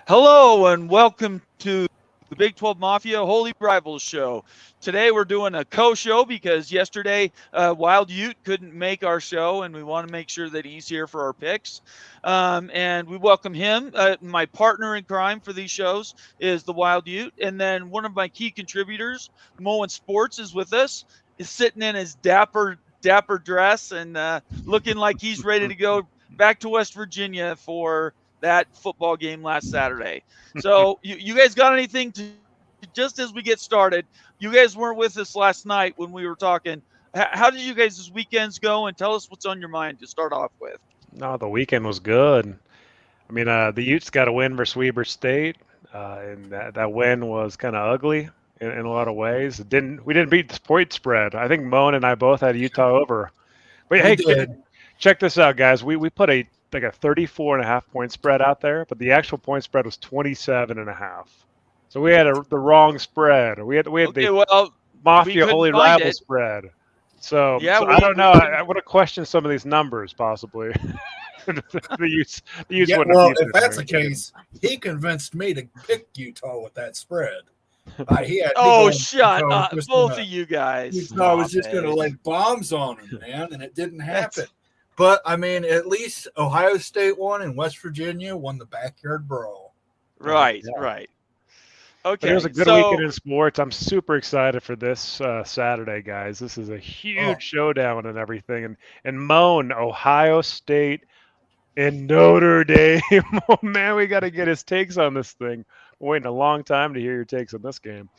Hello and welcome to the Big 12 Mafia Holy Rivals Show. Today we're doing a co-show because yesterday Wild Ute couldn't make our show, and we want to make sure that he's here for our picks. And we welcome him. My partner in crime for these shows is the Wild Ute, and then one of my key contributors, Moen Sports, is with us. Is sitting in his dapper dress and looking like he's ready to go back to West Virginia for that football game last Saturday. So you guys got anything to, just as we get started, you guys weren't with us last night when we were talking. How did you guys' weekends go? And tell us what's on your mind to start off with. No, the weekend was good. I mean, the Utes got a win versus Weber State, and that win was kind of ugly in a lot of ways. We didn't beat the point spread. I think Moan and I both had Utah over. But We hey, did. check this out, guys. We put a 34.5 point spread out there, but the actual point spread was 27.5. So we had the wrong spread. We had Okay, the well, we Mafia couldn't Holy find Rival it. spread. So, Yeah, I don't we know. couldn't. I want to question some of these numbers possibly. the Utes Yeah, wouldn't well, have beat if that's the them. case, he convinced me to pick Utah with that spread. He had me Oh, going shut Utah was up, just both gonna, of you guys. Utah was Stop just going to it. lay bombs on him, man, and it didn't happen. That's But I mean, at least Ohio State won and West Virginia won the backyard brawl. right, Yeah. right. But it was Okay, a good weekend so in sports. I'm super excited for this Saturday, guys. This is a huge Oh, showdown and everything. And Moan, Ohio State and Notre Dame. Oh man, we got to get his takes on this thing. We're waiting a long time to hear your takes on this game.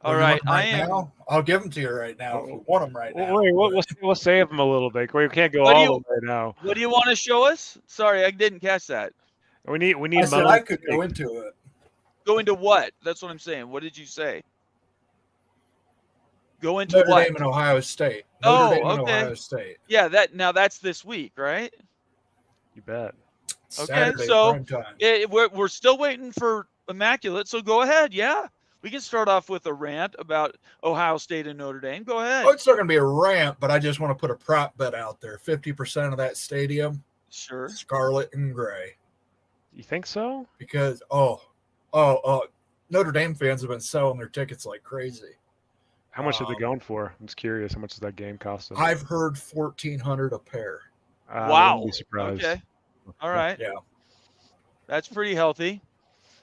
all well, you want right, them I right am. now? I'll give them to you right now if you want them right now. Wait, But we'll save them a little bit. We can't go What do all you the way now. what do you want to show us? Sorry, I didn't catch that. We need I said I Moan's could go take. into it. Go into what? That's what I'm saying. What did you say? Go into Notre what? Dame and Ohio State. Notre Oh, Dame and okay. Ohio State. Yeah, that's this week, right? You bet. Okay, Saturday so prime time. we're still waiting for Immaculate. So go ahead. Yeah, we can start off with a rant about Ohio State and Notre Dame. Go Oh, ahead. it's not going to be a rant, but I just want to put a prop bet out there. 50% of that stadium, Sure. scarlet and gray. You think so? Because, Notre Dame fans have been selling their tickets like crazy. How much are they going for? I'm just curious. How much does that game cost them? I've heard $1,400 a pair. I Wow. wouldn't be surprised. Okay. All right. Yeah. That's pretty healthy.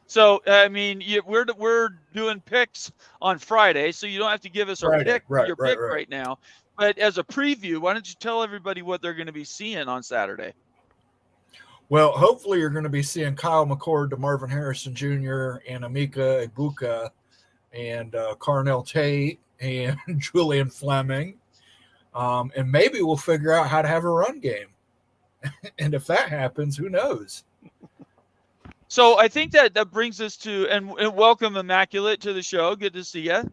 So I mean, we're doing picks on Friday, so you don't have to give us our pick, your pick right now. But as a preview, why don't you tell everybody what they're going to be seeing on Saturday? Well, hopefully you're going to be seeing Kyle McCord to Marvin Harrison Jr. and Amika Ibuka and Carnell Tate and Julian Fleming. And maybe we'll figure out how to have a run game. And if that happens, who knows? So I think that brings us to and welcome Immaculate to the show. Good to see you.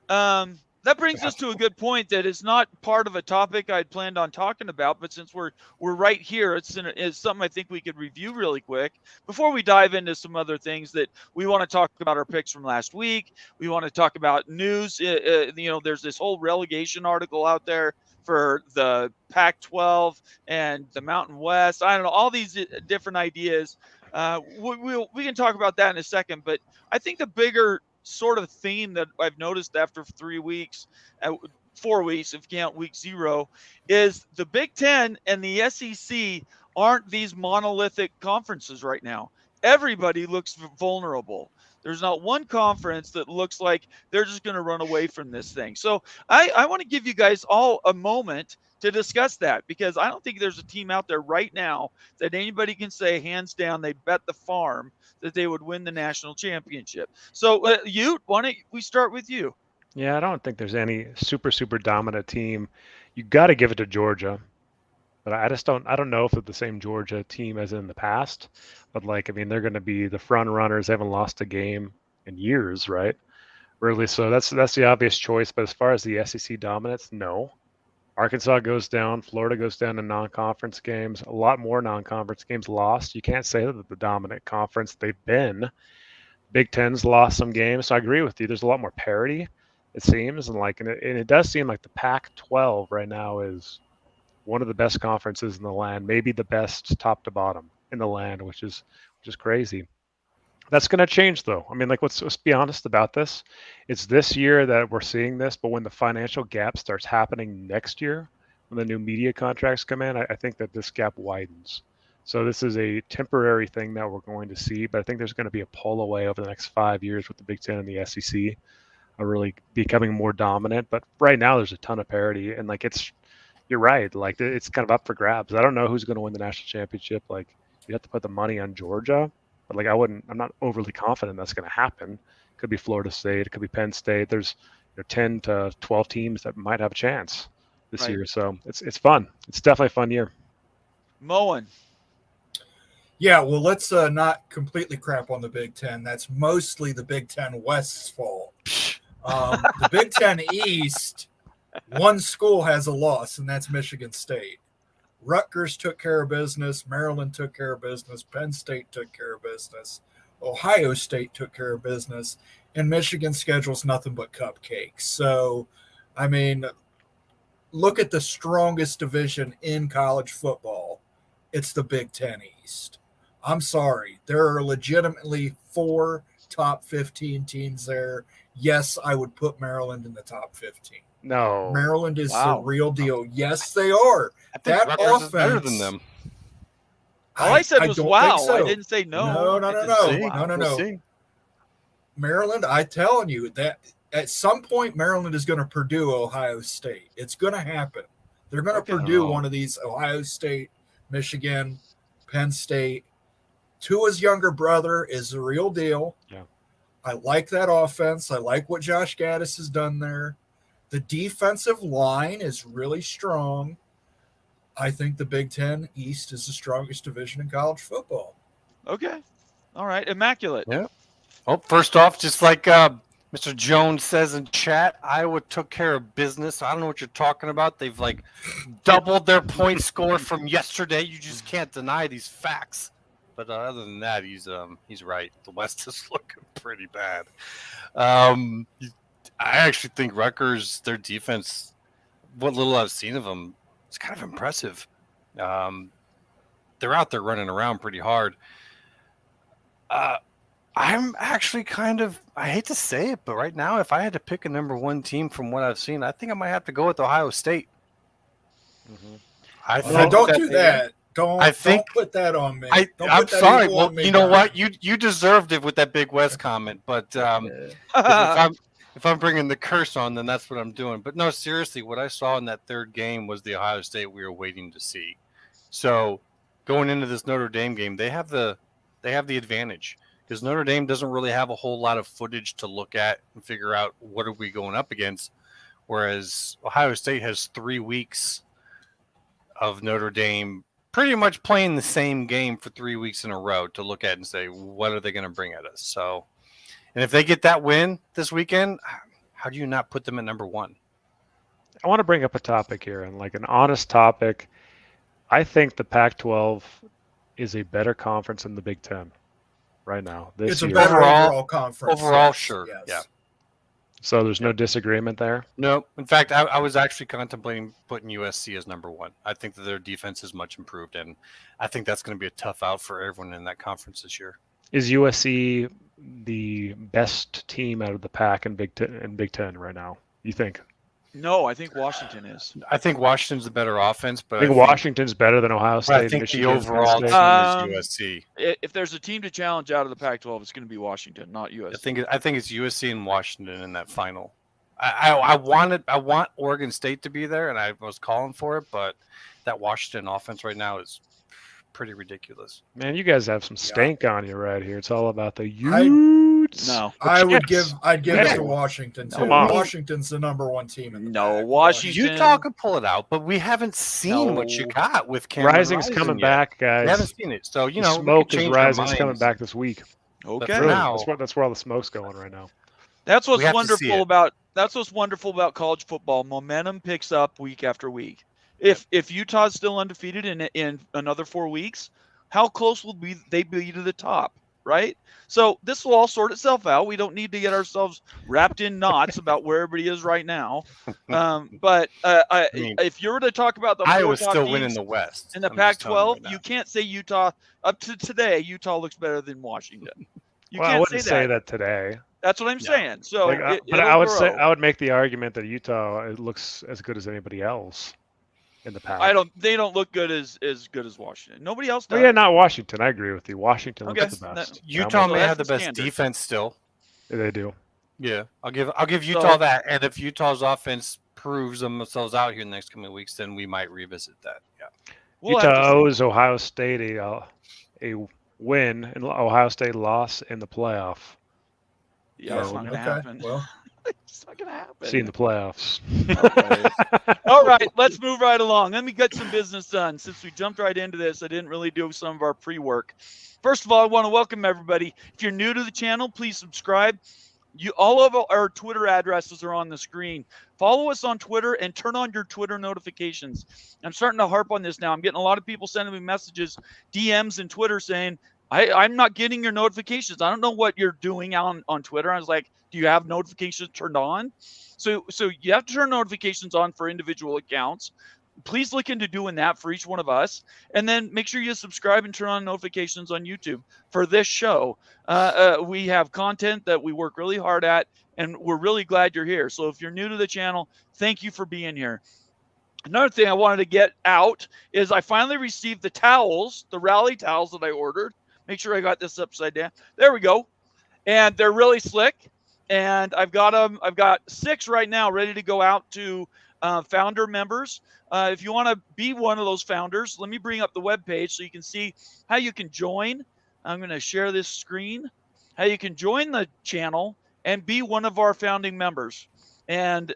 That brings us to a good point that is not part of a topic I'd planned on talking about, but since we're right here, it's something I think we could review really quick before we dive into some other things that we want to talk about. Our picks from last week. We want to talk about news. There's this whole relegation article out there for the Pac-12 and the Mountain West. I don't know, all these different ideas. We can talk about that in a second, but I think the bigger sort of theme that I've noticed after 3 weeks, 4 weeks, if you count week 0, is the Big Ten and the SEC aren't these monolithic conferences right now. Everybody looks vulnerable. There's not one conference that looks like they're just going to run away from this thing. So I want to give you guys all a moment to discuss that, because I don't think there's a team out there right now that anybody can say hands down they bet the farm that they would win the national championship. So Ute, why don't we start with you? Yeah, I don't think there's any super dominant team. You got to give it to Georgia, but I don't know if they're the same Georgia team as in the past. But they're going to be the front runners. They haven't lost a game in years, right? Really, so that's the obvious choice. But as far as the SEC dominance, no. Arkansas goes down. Florida goes down in non-conference games. A lot more non-conference games lost. You can't say that the dominant conference they've been. Big Ten's lost some games. So I agree with you. There's a lot more parity, it seems, and it does seem like the Pac-12 right now is one of the best conferences in the land, maybe the best top to bottom in the land, which is just crazy. That's going to change, though. I mean, like, let's be honest about this. It's this year that we're seeing this, but when the financial gap starts happening next year, when the new media contracts come in, I think that this gap widens. So this is a temporary thing that we're going to see, but I think there's going to be a pull away over the next 5 years with the Big Ten and the SEC are really becoming more dominant. But right now, there's a ton of parity, and like you're right. Like it's kind of up for grabs. I don't know who's going to win the national championship. Like you have to put the money on Georgia. But like I'm not overly confident that's going to happen. It could be Florida State, it could be Penn State. There's 10 to 12 teams that might have a chance this year. So it's fun. It's definitely a fun year. Moen. Yeah, well, let's not completely crap on the Big Ten. That's mostly the Big Ten West's fault. The Big Ten East, one school has a loss, and that's Michigan State. Rutgers took care of business. Maryland took care of business. Penn State took care of business. Ohio State took care of business. And Michigan's schedule's nothing but cupcakes. So, I mean, look at the strongest division in college football. It's the Big Ten East. I'm sorry. There are legitimately 4 top 15 teams there. Yes, I would put Maryland in the top 15. No. Maryland is the real deal. Yes, they are. I think Rutgers is better than them. All I said was wow. So. I didn't say no. No. Maryland, I'm telling you that at some point Maryland is going to Purdue Ohio State. It's going to happen. They're going to Purdue one of these Ohio State, Michigan, Penn State. Tua's younger brother is the real deal. Yeah. I like that offense. I like what Josh Gaddis has done there. The defensive line is really strong. I think the Big Ten East is the strongest division in college football. Okay. All right. Immaculate. Yeah. Well, first off, just like Mr. Jones says in chat, Iowa took care of business. I don't know what you're talking about. They've like doubled their point score from yesterday. You just can't deny these facts. But other than that, he's right. The West is looking pretty bad. I actually think Rutgers, their defense, what little I've seen of them, it's kind of impressive. They're out there running around pretty hard. I'm actually I hate to say it, but right now, if I had to pick a number one team from what I've seen, I think I might have to go with Ohio State. Mm-hmm. Don't do that. Don't put that on me. I'm sorry. Well, you know what? You deserved it with that Big West comment, but if I'm bringing the curse on, then that's what I'm doing. But no, seriously, what I saw in that third game was the Ohio State we were waiting to see. So going into this Notre Dame game, they have the advantage because Notre Dame doesn't really have a whole lot of footage to look at and figure out what are we going up against, whereas Ohio State has 3 weeks of Notre Dame pretty much playing the same game for 3 weeks in a row to look at and say, what are they going to bring at us? So, and if they get that win this weekend, how do you not put them at number one? I want to bring up a topic here, and like an honest topic. I think the Pac-12 is a better conference than the Big Ten right now. It's a better overall conference. Overall, sure. Yes. Yeah. So there's no disagreement there? No. In fact, I was actually contemplating putting USC as number one. I think that their defense is much improved, and I think that's going to be a tough out for everyone in that conference this year. Is USC the best team out of the Pac and Big Ten right now, you think? No, I think Washington is. I think Washington's the better offense, but I think Washington's better than Ohio State. I think Michigan, the overall team is USC. If there's a team to challenge out of the Pac-12, it's going to be Washington, not USC. I think it's USC and Washington in that final. I want Oregon State to be there, and I was calling for it, but that Washington offense right now is pretty ridiculous. Man, you guys have some stank on you right here. It's all about the Utes. I'd give it to Washington too. Washington's the number one team in the Pac. Washington. Utah could pull it out, but we haven't seen what you got with Cameron Rising's coming back, guys. We haven't seen it, so the smoke is Rising's coming back this week. Okay, that's where all the smoke's going right now. That's what's wonderful about college football. Momentum picks up week after week. If Utah's still undefeated in another 4 weeks, how close will they be to the top? right? So this will all sort itself out. We don't need to get ourselves wrapped in knots about where everybody is right now. But if you were to talk about the 4 Iowa's top still teams winning the West in the I'm just telling you Pac-12, right now. you can't say Utah. Up to today, Utah looks better than Washington. You Well, I can't wouldn't say that. that today. That's what I'm saying. So Like, but it'll I would grow. say I would make the argument that Utah looks as good as anybody else in the Pac. They don't look good as good as Washington. Nobody else does. Well, yeah, not Washington. I agree with you. Washington Okay. looks the best. Utah may that's have the the best standard. defense still. They do. Yeah, I'll give Utah that. And if Utah's offense proves themselves out here in the next coming weeks, then we might revisit that. Yeah. We'll have to Utah see. owes Ohio State a win, and Ohio State loss in the playoff. Yeah, it's not going to happen. Well, it's not going to happen. See in the playoffs. All right, let's move right along. Let me get some business done. Since we jumped right into this, I didn't really do some of our pre-work. First of all, I want to welcome everybody. If you're new to the channel, please subscribe. All of our Twitter addresses are on the screen. Follow us on Twitter and turn on your Twitter notifications. I'm starting to harp on this now. I'm getting a lot of people sending me messages, DMs, and Twitter saying, I'm not getting your notifications. I don't know what you're doing on Twitter. I was like, do you have notifications turned on? So you have to turn notifications on for individual accounts. Please look into doing that for each one of us. And then make sure you subscribe and turn on notifications on YouTube for this show. We have content that we work really hard at, and we're really glad you're here. So if you're new to the channel, thank you for being here. Another thing I wanted to get out is I finally received the towels, the rally towels that I ordered. Make sure I got this upside down. There we go. And they're really slick. And I've got them. I've got 6 right now ready to go out to founder members. If you want to be one of those founders, let me bring up the webpage so you can see how you can join. I'm going to share this screen. How you can join the channel and be one of our founding members. And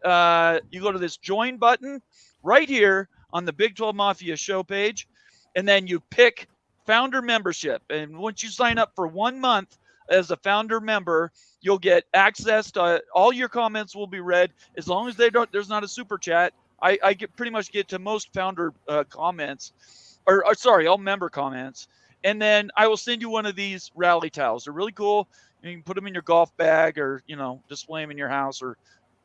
you go to this join button right here on the Big 12 Mafia show page, and then you pick founder membership. And once you sign up for 1 month as a founder member, you'll get access to all your comments will be read as long as there's not a super chat. I pretty much get to most founder comments, or sorry, all member comments. And then I will send you one of these rally towels. They're really cool. You can put them in your golf bag, or display them in your house, or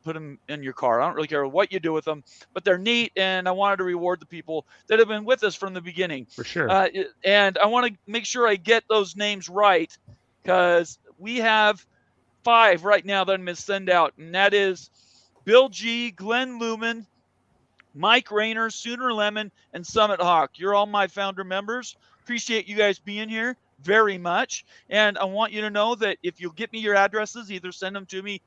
put them in your car. I don't really care what you do with them, but they're neat, and I wanted to reward the people that have been with us from the beginning. For sure. And I want to make sure I get those names right, because we have 5 right now that I'm going to send out, and that is Bill G, Glenn Lumen, Mike Rayner, Sooner Lemon, and Summit Hawk. You're all my founder members. Appreciate you guys being here very much. And I want you to know that if you'll get me your addresses, either send them to me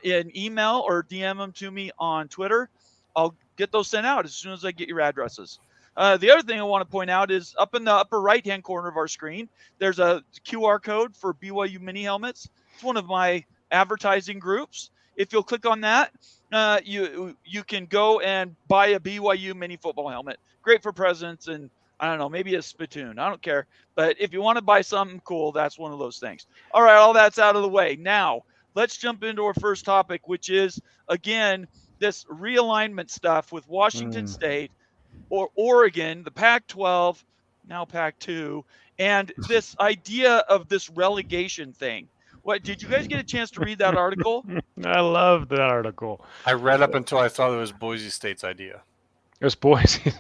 in email or DM them to me on Twitter, I'll get those sent out as soon as I get your addresses. The other thing I want to point out is up in the upper right-hand corner of our screen, there's a QR code for BYU mini helmets. It's one of my advertising groups. If you'll click on that, you can go and buy a BYU mini football helmet. Great for presents and, I don't know, maybe a spittoon. I don't care. But if you want to buy something cool, that's one of those things. All right, all that's out of the way. Now, let's jump into our first topic, which is, again, this realignment stuff with Washington State or Oregon, the Pac-12, now Pac-2, and this idea of this relegation thing. What, did you guys get a chance to read that article? I love that article. I read up until I saw it was Boise State's idea. It was Boise.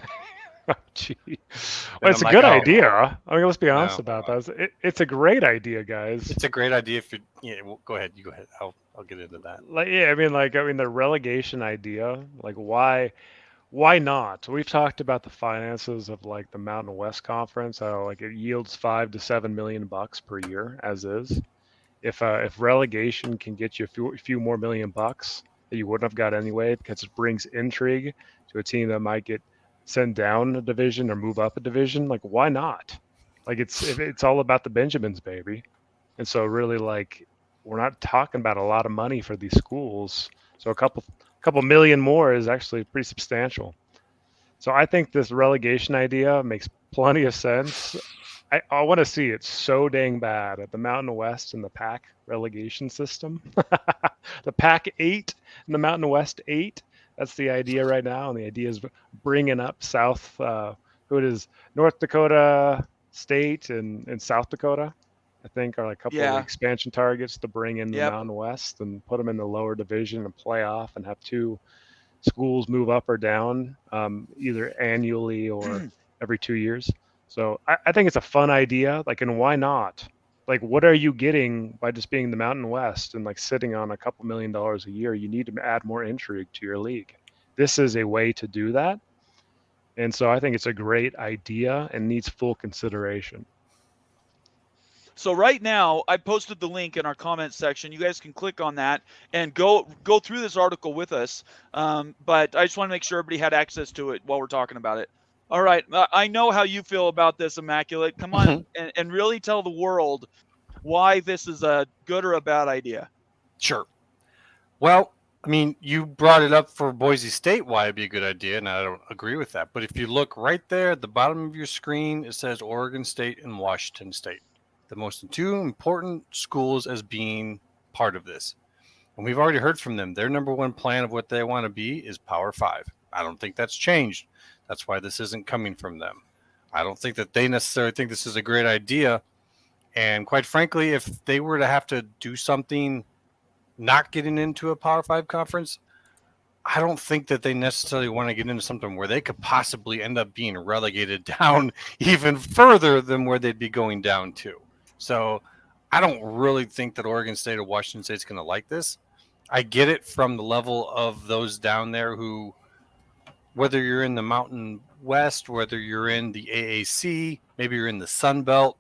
Oh, gee. Well, it's a good idea. I mean, let's be honest about that. It's a great idea, guys. It's a great idea. If you, well, go ahead. You go ahead. I'll get into that. The relegation idea. Like, why not? We've talked about the finances of like the Mountain West Conference. How like it yields $5 to $7 million per year, as is. If relegation can get you a few more $1 million that you wouldn't have got anyway, because it brings intrigue to a team that might get sent down a division or move up a division, like why not? Like it's all about the Benjamins, baby. And so really, like, we're not talking about a lot of money for these schools. So a couple million more is actually pretty substantial. So I think this relegation idea makes plenty of sense. I want to see it so dang bad at the Mountain West and the Pac relegation system. The Pac 8 and the Mountain West 8. That's the idea right now, and the idea is bringing up North Dakota State and South Dakota. I think, are like a couple of Yeah. the expansion targets to bring in the Yep. Mountain West and put them in the lower division and play off and have two schools move up or down, either annually or every 2 years. So I think it's a fun idea. Like, and why not? Like, what are you getting by just being the Mountain West and like sitting on a couple $1 million a year? You need to add more intrigue to your league. This is a way to do that. And so I think it's a great idea and needs full consideration. So right now, I posted the link in our comments section. You guys can click on that and go through this article with us. But I just want to make sure everybody had access to it while we're talking about it. All right. I know how you feel about this, Immaculate. Come on and really tell the world why this is a good or a bad idea. Sure. Well, I mean, you brought it up for Boise State, why it'd be a good idea, and I don't agree with that. But if you look right there at the bottom of your screen, it says Oregon State and Washington State, the most two important schools as being part of this. And we've already heard from them. Their number one plan of what they want to be is Power 5. I don't think that's changed. That's why this isn't coming from them. I don't think that they necessarily think this is a great idea. And quite frankly, if they were to have to do something not getting into a Power 5 conference, I don't think that they necessarily want to get into something where they could possibly end up being relegated down even further than where they'd be going down to. So I don't really think that Oregon State or Washington State is going to like this. I get it from the level of those down there who, whether you're in the Mountain West, whether you're in the AAC, maybe you're in the Sun Belt,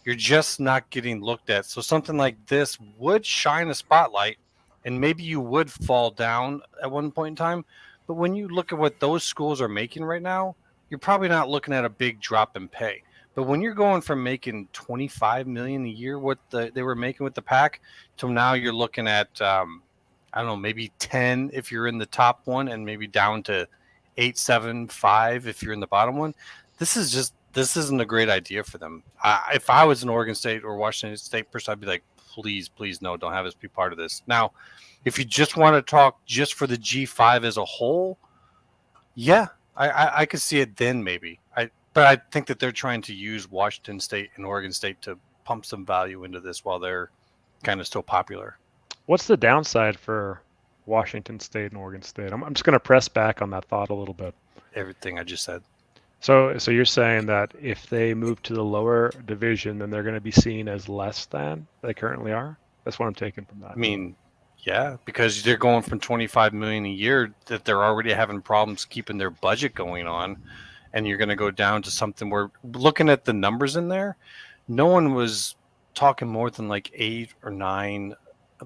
you're just not getting looked at. So something like this would shine a spotlight, and maybe you would fall down at one point in time. But when you look at what those schools are making right now, you're probably not looking at a big drop in pay. But when you're going from making $25 million a year, what they were making with the pack, to now you're looking at, I don't know, maybe 10 if you're in the top one, and maybe down to 8, 7, 5 if you're in the bottom one. This isn't a great idea for them. If I was an Oregon State or Washington State person, I'd be like, please, no, don't have us be part of this. Now, if you just want to talk just for the G5 as a whole, yeah, I could see it then maybe. But I think that they're trying to use Washington State and Oregon State to pump some value into this while they're kind of still popular. What's the downside for Washington State and Oregon State? I'm just going to press back on that thought a little bit. Everything I just said. So you're saying that if they move to the lower division, then they're going to be seen as less than they currently are? That's what I'm taking from that. I mean, yeah, because they're going from $25 million a year that they're already having problems keeping their budget going on, and you're going to go down to something where, looking at the numbers in there, no one was talking more than like 8 or 9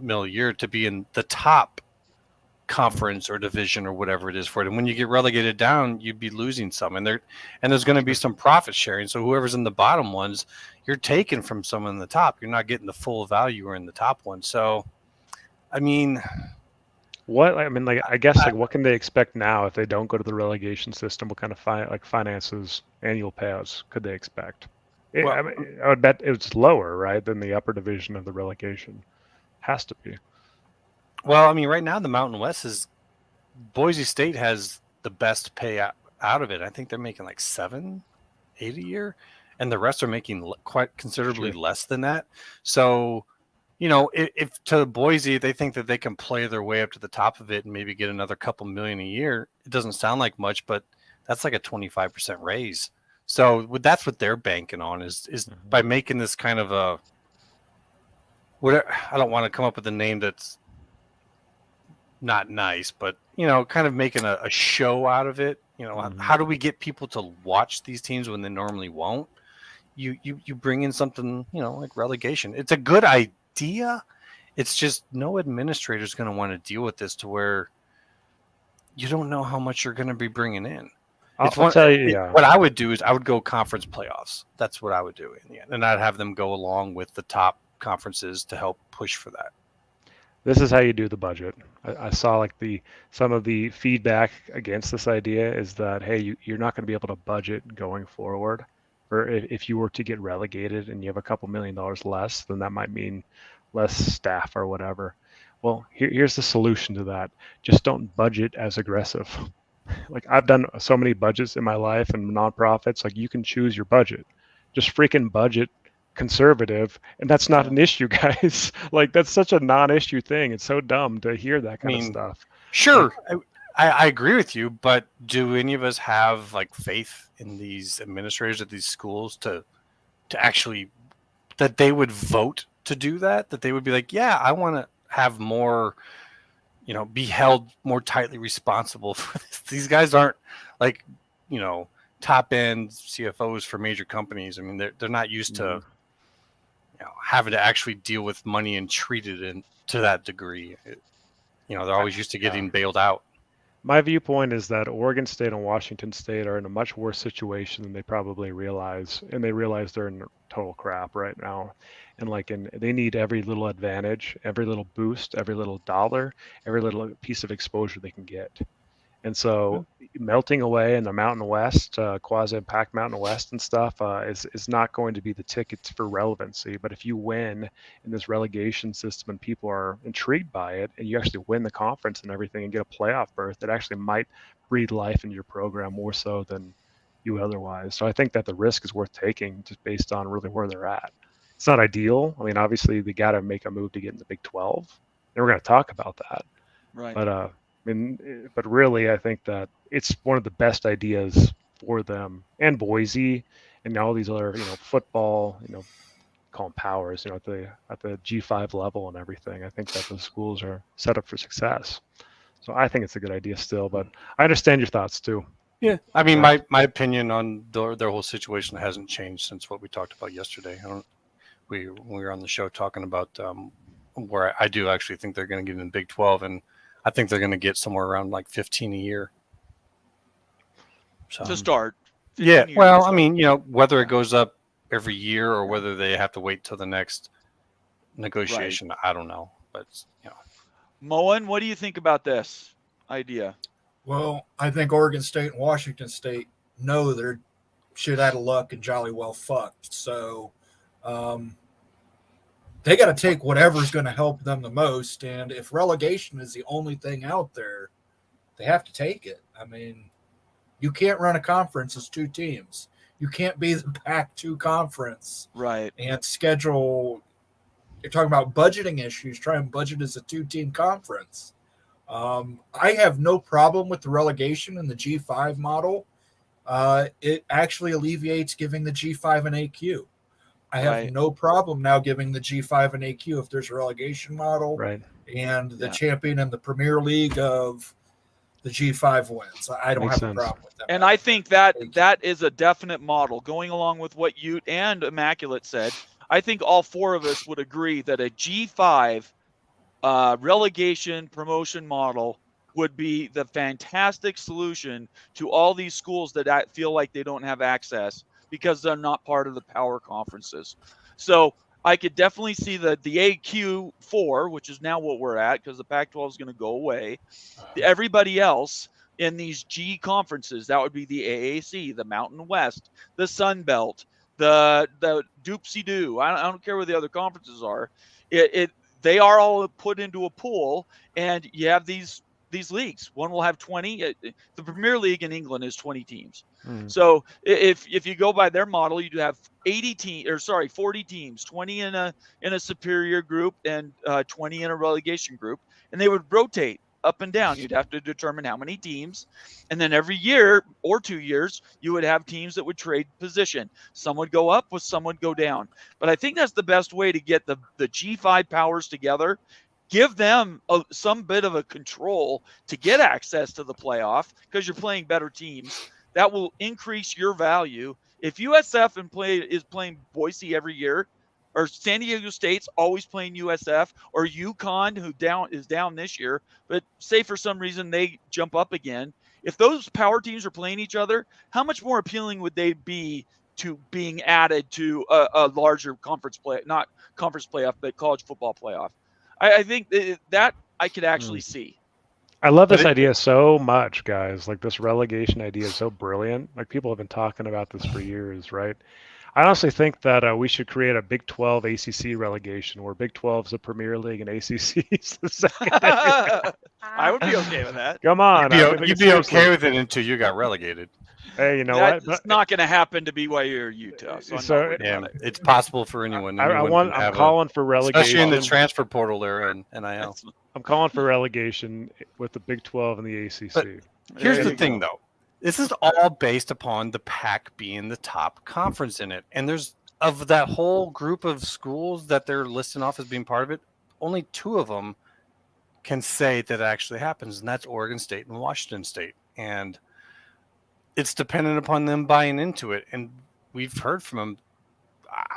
mil a year to be in the top conference or division or whatever it is for it. And when you get relegated down, you'd be losing some, and there's going to be some profit sharing. So whoever's in the bottom ones, you're taking from someone in the top. You're not getting the full value or in the top one. So, I mean, I guess what can they expect now if they don't go to the relegation system? What kind of finances, annual payouts could they expect? I would bet it's lower, right, than the upper division of the relegation. Has to be. Well, I mean, right now the Mountain West is Boise State has the best pay out of it. I think they're making like 7, 8 a year, and the rest are making quite considerably less than that. So, if to Boise they think that they can play their way up to the top of it and maybe get another couple million a year, it doesn't sound like much, but that's like a 25% raise. So that's what they're banking on is by making this kind of a whatever. I don't want to come up with a name that's not nice, but kind of making a show out of it. How do we get people to watch these teams when they normally won't? You bring in something like relegation. It's a good idea. It's just no administrator is going to want to deal with this to where you don't know how much you're going to be bringing in. I'll tell you, what I would do is I would go conference playoffs. That's what I would do in the end, and I'd have them go along with the top conferences to help push for that. This is how you do the budget. I saw like some of the feedback against this idea is that, hey, you're not going to be able to budget going forward. Or if you were to get relegated and you have a couple $1 million less, then that might mean less staff or whatever. Well, here's the solution to that. Just don't budget as aggressive. Like, I've done so many budgets in my life and nonprofits. Like, you can choose your budget. Just freaking budget conservative, and that's not an issue, guys. Like, that's such a non-issue thing. It's so dumb to hear that kind of stuff. Sure, I agree with you, but do any of us have like faith in these administrators at these schools to actually that they would vote to do that? That they would be like, yeah, I want to have more, be held more tightly responsible for this. These guys aren't like, top end CFOs for major companies. I mean, they're not used to having to actually deal with money and treat it to that degree. They're always used to getting bailed out. My viewpoint is that Oregon State and Washington State are in a much worse situation than they probably realize, and they realize they're in total crap right now. And they need every little advantage, every little boost, every little dollar, every little piece of exposure they can get. And so melting away in the Mountain West, quasi-impact Mountain West and stuff is not going to be the ticket for relevancy. But if you win in this relegation system and people are intrigued by it, and you actually win the conference and everything and get a playoff berth, it actually might breathe life into your program more so than you otherwise. So I think that the risk is worth taking just based on really where they're at. It's not ideal. I mean, obviously, they got to make a move to get in the Big 12. And we're going to talk about that. Right. But really, I think that it's one of the best ideas for them and Boise and all these other, football, call them powers, at the G5 level and everything. I think that those schools are set up for success. So I think it's a good idea still, but I understand your thoughts too. Yeah, I mean, my opinion on their whole situation hasn't changed since what we talked about yesterday. We were on the show talking about where I do actually think they're going to get in the Big 12, and I think they're going to get somewhere around like 15 a year. So, to start. Yeah. Well, I mean, whether it goes up every year or whether they have to wait till the next negotiation, right. I don't know. But, Moen, what do you think about this idea? Well, I think Oregon State and Washington State know they're shit out of luck and jolly well fucked. So they got to take whatever's going to help them the most. And if relegation is the only thing out there, they have to take it. I mean, you can't run a conference as two teams. You can't be the Pac-2 conference. Right. And schedule, you're talking about budgeting issues, try and budget as a two-team conference. I have no problem with the relegation in the G5 model. It actually alleviates giving the G5 an AQ. I have no problem now giving the G5 an AQ if there's a relegation model, right? And the champion in the Premier League of the G5 wins. I don't have a problem with that. And I think that is a definite model. Going along with what you and Immaculate said, I think all four of us would agree that a G5 relegation promotion model would be the fantastic solution to all these schools that feel like they don't have access because they're not part of the power conferences. So I could definitely see the AQ4, which is now what we're at because the Pac-12 is going to go away. Everybody else in these G conferences, that would be the AAC, the Mountain West, the Sun Belt, the Doopsie-Doo. I don't care what the other conferences are. They are all put into a pool, and you have these leagues. One will have 20. The Premier League in England is 20 teams. So if you go by their model, you'd have 40 teams, 20 in a superior group and 20 in a relegation group, and they would rotate up and down. You'd have to determine how many teams, and then every year or 2 years, you would have teams that would trade position. Some would go up, some would go down. But I think that's the best way to get the G5 powers together. Give them some bit of a control to get access to the playoff because you're playing better teams. That will increase your value. If USF is playing Boise every year, or San Diego State's always playing USF, or UConn, who is down this year, but say for some reason they jump up again. If those power teams are playing each other, how much more appealing would they be to being added to a larger conference play, not conference playoff, but college football playoff? I think that I could actually see. I love this idea so much, guys. Like, this relegation idea is so brilliant. Like, people have been talking about this for years, right? I honestly think that we should create a Big 12 ACC relegation where Big 12 is the Premier League and ACC is the second. I would be okay with that. Come on. You'd be okay with it until you got relegated. Hey, you know what? It's not going to happen to BYU or Utah. So I'm not worried Yeah, about it. it's possible for anyone. I'm calling for relegation, especially in the transfer portal era and NIL. I'm calling for relegation with the Big 12 and the ACC. But here's the thing, though. This is all based upon the Pac being the top conference in it. And there's, of that whole group of schools that they're listing off as being part of it, only 2 of them can say that it actually happens, and that's Oregon State and Washington State. And it's dependent upon them buying into it. And we've heard from them,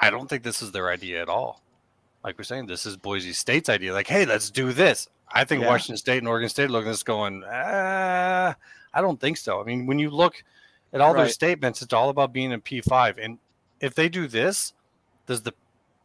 I don't think this is their idea at all. Like we're saying, this is Boise State's idea. Like, hey, let's do this. I think Washington State and Oregon State looking at this going, I don't think so. I mean, when you look at all their statements, it's all about being in P5. And if they do this, does the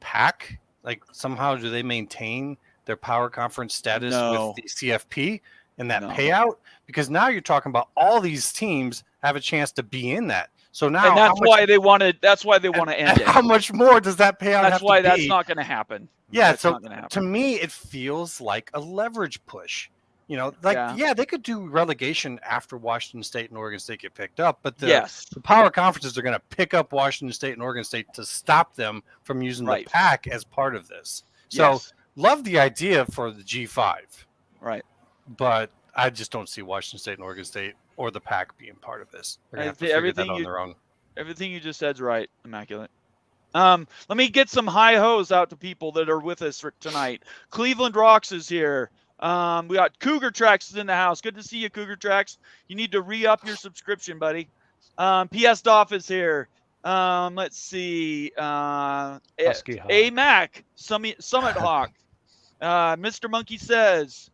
Pac, like, somehow do they maintain their power conference status with the CFP and that payout? Because now you're talking about all these teams have a chance to be in that. So now, and that's why they want to end it. How much more does that payout have to be? That's why that's not going to happen. Yeah, so to me, it feels like a leverage push. You know, like, they could do relegation after Washington State and Oregon State get picked up, but the power conferences are going to pick up Washington State and Oregon State to stop them from using the Pac as part of this. So love the idea for the G5. Right. But I just don't see Washington State and Oregon State or the Pac being part of this. They're going to have to figure that on their own. Everything you just said is right, Immaculate. Let me get some hi hos out to people that are with us for tonight. Cleveland Rocks is here. We got Cougar Tracks is in the house. Good to see you, Cougar Tracks. You need to re-up your subscription, buddy. PS Doff is here. Let's see. A-Mac, Summit Hawk. Mr. Monkey Says.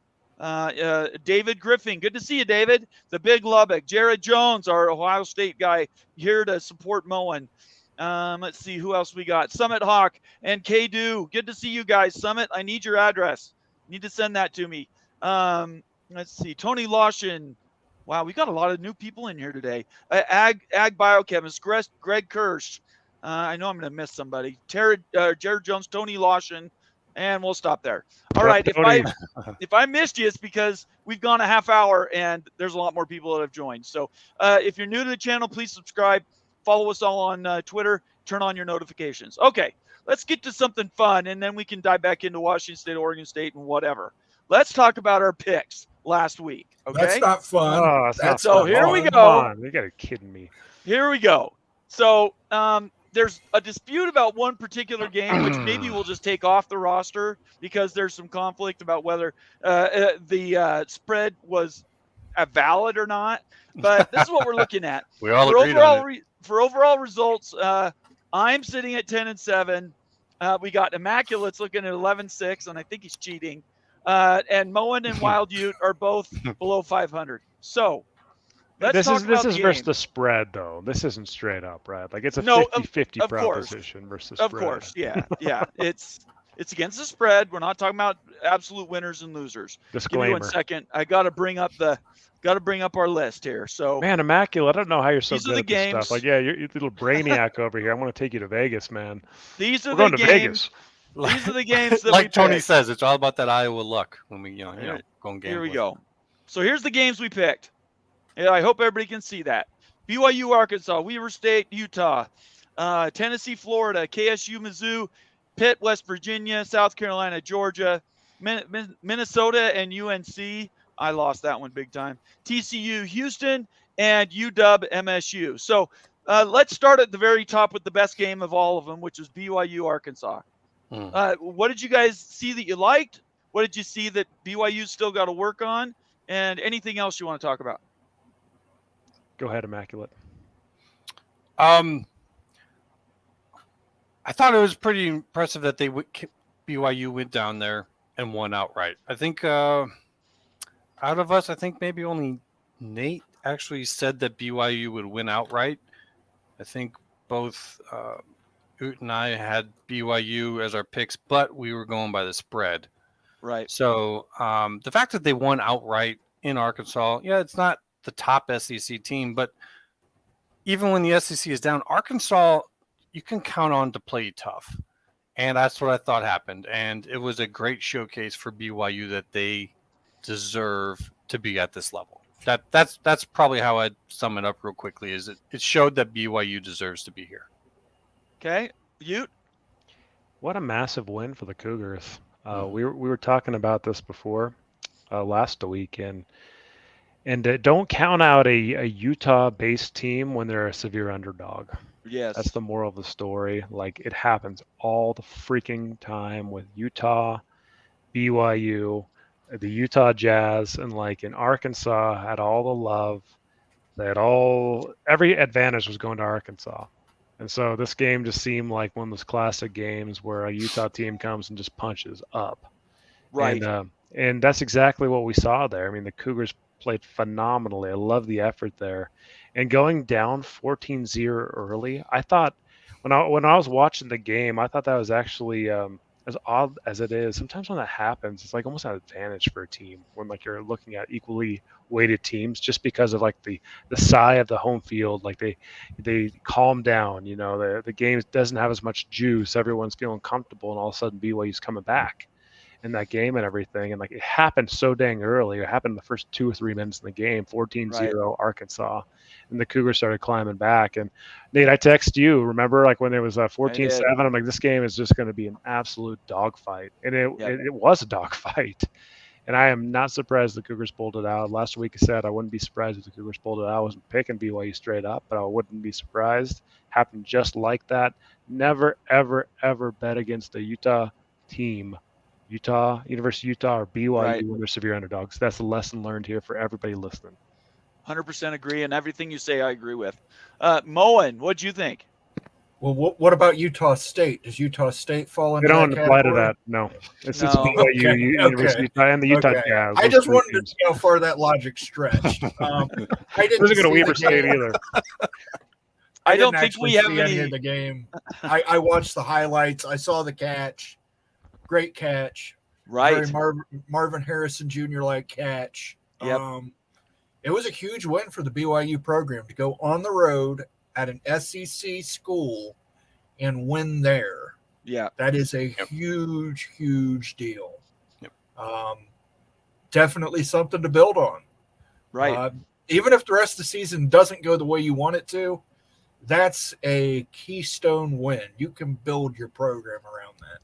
David Griffin. Good to see you, David. The Big Lubbock. Jared Jones, our Ohio State guy, here to support Moen. Let's see who else we got. Summit Hawk and K-Do. Good to see you guys. Summit, I need your address. You need to send that to me. Let's see. Tony Lawson. Wow, we got a lot of new people in here today. Ag biochemist Greg Kirsch. I know I'm going to miss somebody. Jared Jones, Tony Lawson, and we'll stop there. All right. If I missed you, it's because we've gone a half hour and there's a lot more people that have joined. So if you're new to the channel, please subscribe. Follow us all on Twitter. Turn on your notifications. Okay, let's get to something fun, and then we can dive back into Washington State, Oregon State, and whatever. Let's talk about our picks last week. Okay, that's not fun. Oh, that's not fun. Here we go. Come on. You gotta kidding me. Here we go. So there's a dispute about one particular game, which maybe we'll just take off the roster because there's some conflict about whether the spread was valid or not. But this is what we're looking at. We all agreed on it. For overall results, I'm sitting at 10-7. We got Immaculate's looking at 11-6, and I think he's cheating. And Moen and Wild Ute are both below 500. So let's talk about this is versus the spread, though. This isn't straight up, right? Like, it's a 50-50 proposition versus spread. Of course, yeah. It's against the spread. We're not talking about absolute winners and losers. Disclaimer. Give me 1 second. I got to bring up our list here. So, man, Immaculate, I don't know how you're so good at this games. stuff. Like, yeah, you're a little brainiac over here. I'm going to take you to Vegas, man. We're going to Vegas. These are the games that like we Tony picked. says, it's all about that Iowa luck when we, go and gamble. Here we go. So here's the games we picked. Yeah, I hope everybody can see that. BYU, Arkansas, Weaver State, Utah, Tennessee, Florida, KSU, Mizzou, Pitt, West Virginia, South Carolina, Georgia, Minnesota, and UNC. I lost that one big time. TCU, Houston, and UW, MSU. So let's start at the very top with the best game of all of them, which is BYU, Arkansas. What did you guys see that you liked? What did you see that BYU still got to work on? And anything else you want to talk about? Go ahead, Immaculate. I thought it was pretty impressive that BYU went down there and won outright. I think out of us, I think maybe only Nate actually said that BYU would win outright. I think both Oot and I had BYU as our picks, but we were going by the spread. Right. So the fact that they won outright in Arkansas, it's not the top SEC team, but even when the SEC is down, Arkansas, you can count on to play tough. And that's what I thought happened. And it was a great showcase for BYU that they deserve to be at this level. That's probably how I'd sum it up real quickly. Is it showed that BYU deserves to be here. Okay, Ute. What a massive win for the Cougars. We were talking about this before last week, and don't count out a Utah-based team when they're a severe underdog. Yes, That's the moral of the story. Like, it happens all the freaking time with Utah, BYU, the Utah Jazz, and like in Arkansas had all the love. They had every advantage was going to Arkansas. And so this game just seemed like one of those classic games where a Utah team comes and just punches up. right. And that's exactly what we saw there. I mean, the Cougars played phenomenally. I love the effort there. And going down 14-0 early, I thought when I was watching the game, I thought that was actually as odd as it is. Sometimes when that happens, it's like almost an advantage for a team when like you're looking at equally weighted teams, just because of like the sigh of the home field. Like they calm down. You know, the game doesn't have as much juice. Everyone's feeling comfortable, and all of a sudden BYU's coming back in that game and everything. And like it happened so dang early. It happened in the first 2 or 3 minutes in the game, 14-0 Arkansas. And the Cougars started climbing back. And Nate, I text you, remember, like when it was 14-7, I'm like, this game is just going to be an absolute dogfight. And it was a dogfight. And I am not surprised the Cougars pulled it out. Last week I said I wouldn't be surprised if the Cougars pulled it out. I wasn't picking BYU straight up, but I wouldn't be surprised. Happened just like that. Never, ever, ever bet against a Utah team, University of Utah, or BYU when they're severe underdogs. That's the lesson learned here for everybody listening. 100% agree, and everything you say I agree with. Moen, what'd you think? Well, what about Utah State? Does Utah State fall into They don't that apply category? to that. No, it's BYU, Okay, University of Utah, and the Utah Jazz. I just wanted to see how far that logic stretched. I didn't Wasn't going to see Weaver the State game. either. I don't think we have see any of the game. I watched the highlights. I saw the catch. Great catch. Right. Very Marvin Harrison Jr. like catch. Yep. It was a huge win for the BYU program to go on the road at an SEC school and win there. Yeah. That is a huge, huge deal. Yep. Definitely something to build on. Right. Even if the rest of the season doesn't go the way you want it to, that's a keystone win. You can build your program around that.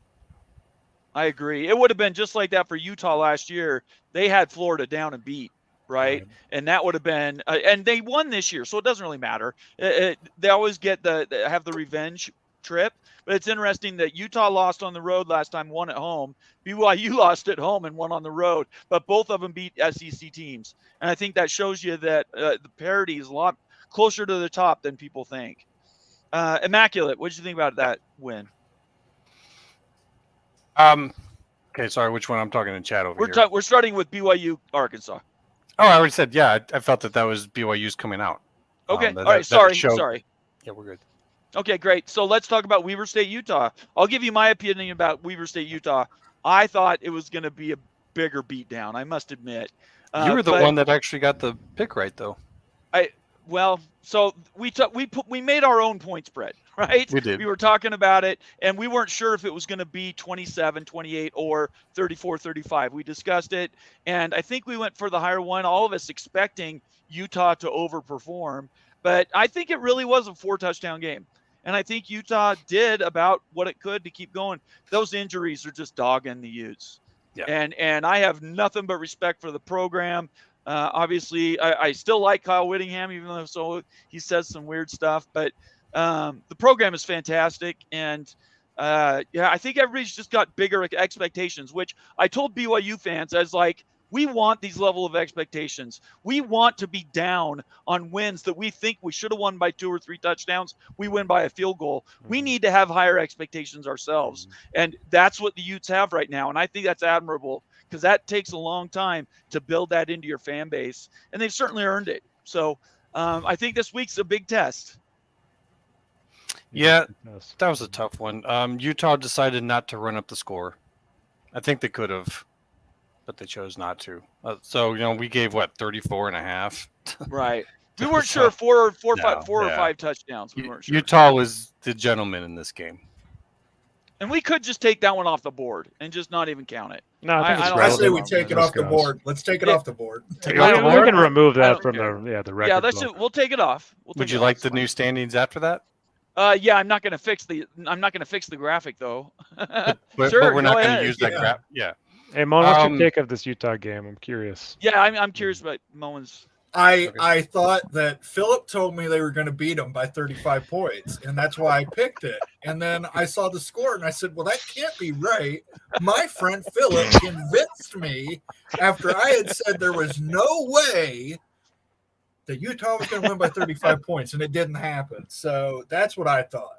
I agree. It would have been just like that for Utah last year. They had Florida down and beat, right? And that would have been and they won this year, so it doesn't really matter. They always get have the revenge trip, but it's interesting that Utah lost on the road last time, won at home. BYU lost at home and won on the road, but both of them beat SEC teams. And I think that shows you that the parity is a lot closer to the top than people think. Immaculate, what did you think about that win? Okay, sorry, which one? I'm talking in chat over here. We're starting with BYU, Arkansas. Oh, I already said, yeah, I felt that was BYU's coming out. Okay, all right, sorry. Yeah, we're good. Okay, great. So let's talk about Weaver State, Utah. I'll give you my opinion about Weaver State, Utah. I thought it was going to be a bigger beatdown, I must admit. You were the one that actually got the pick right, though. So we made our own point spread, right? We did. We were talking about it, and we weren't sure if it was going to be 27, 28, or 34, 35. We discussed it, and I think we went for the higher one, all of us expecting Utah to overperform. But I think it really was a 4-touchdown game. And I think Utah did about what it could to keep going. Those injuries are just dogging the Utes. Yeah. And I have nothing but respect for the program. Obviously, I still like Kyle Whittingham, even though he says some weird stuff. But the program is fantastic. And, I think everybody's just got bigger expectations, which I told BYU fans, I was like, we want these level of expectations. We want to be down on wins that we think we should have won by 2 or 3 touchdowns. We win by a field goal. We need to have higher expectations ourselves. And that's what the Utes have right now. And I think that's admirable because that takes a long time to build that into your fan base. And they've certainly earned it. So I think this week's a big test. Yeah, that was a tough one. Utah decided not to run up the score. I think they could have, but they chose not to. So, we gave 34.5. Right. We weren't sure four or five touchdowns. We weren't sure. Utah was the gentleman in this game. And we could just take that one off the board and just not even count it. No, I think I it's don't I have say a we relevant. take it Let's off the go. board. Let's take it Yeah. off the board. Take it I off the don't- We board? can remove I that don't from care. the record. Yeah, let's book. we'll take it off. Would take you it like off. the It's new standings after that? fine. Yeah, I'm not going to fix the graphic though. But Sure, we're not go going to ahead. use that Yeah. graph. Yeah. Hey, Mon, what's your Um, take of this Utah game? I'm curious. Yeah, I'm curious about Moen's. I thought that Philip told me they were going to beat them by 35 points, and that's why I picked it. And then I saw the score, and I said, well, that can't be right. My friend Philip convinced me after I had said there was no way that Utah was going to win by 35 points, and it didn't happen. So that's what I thought.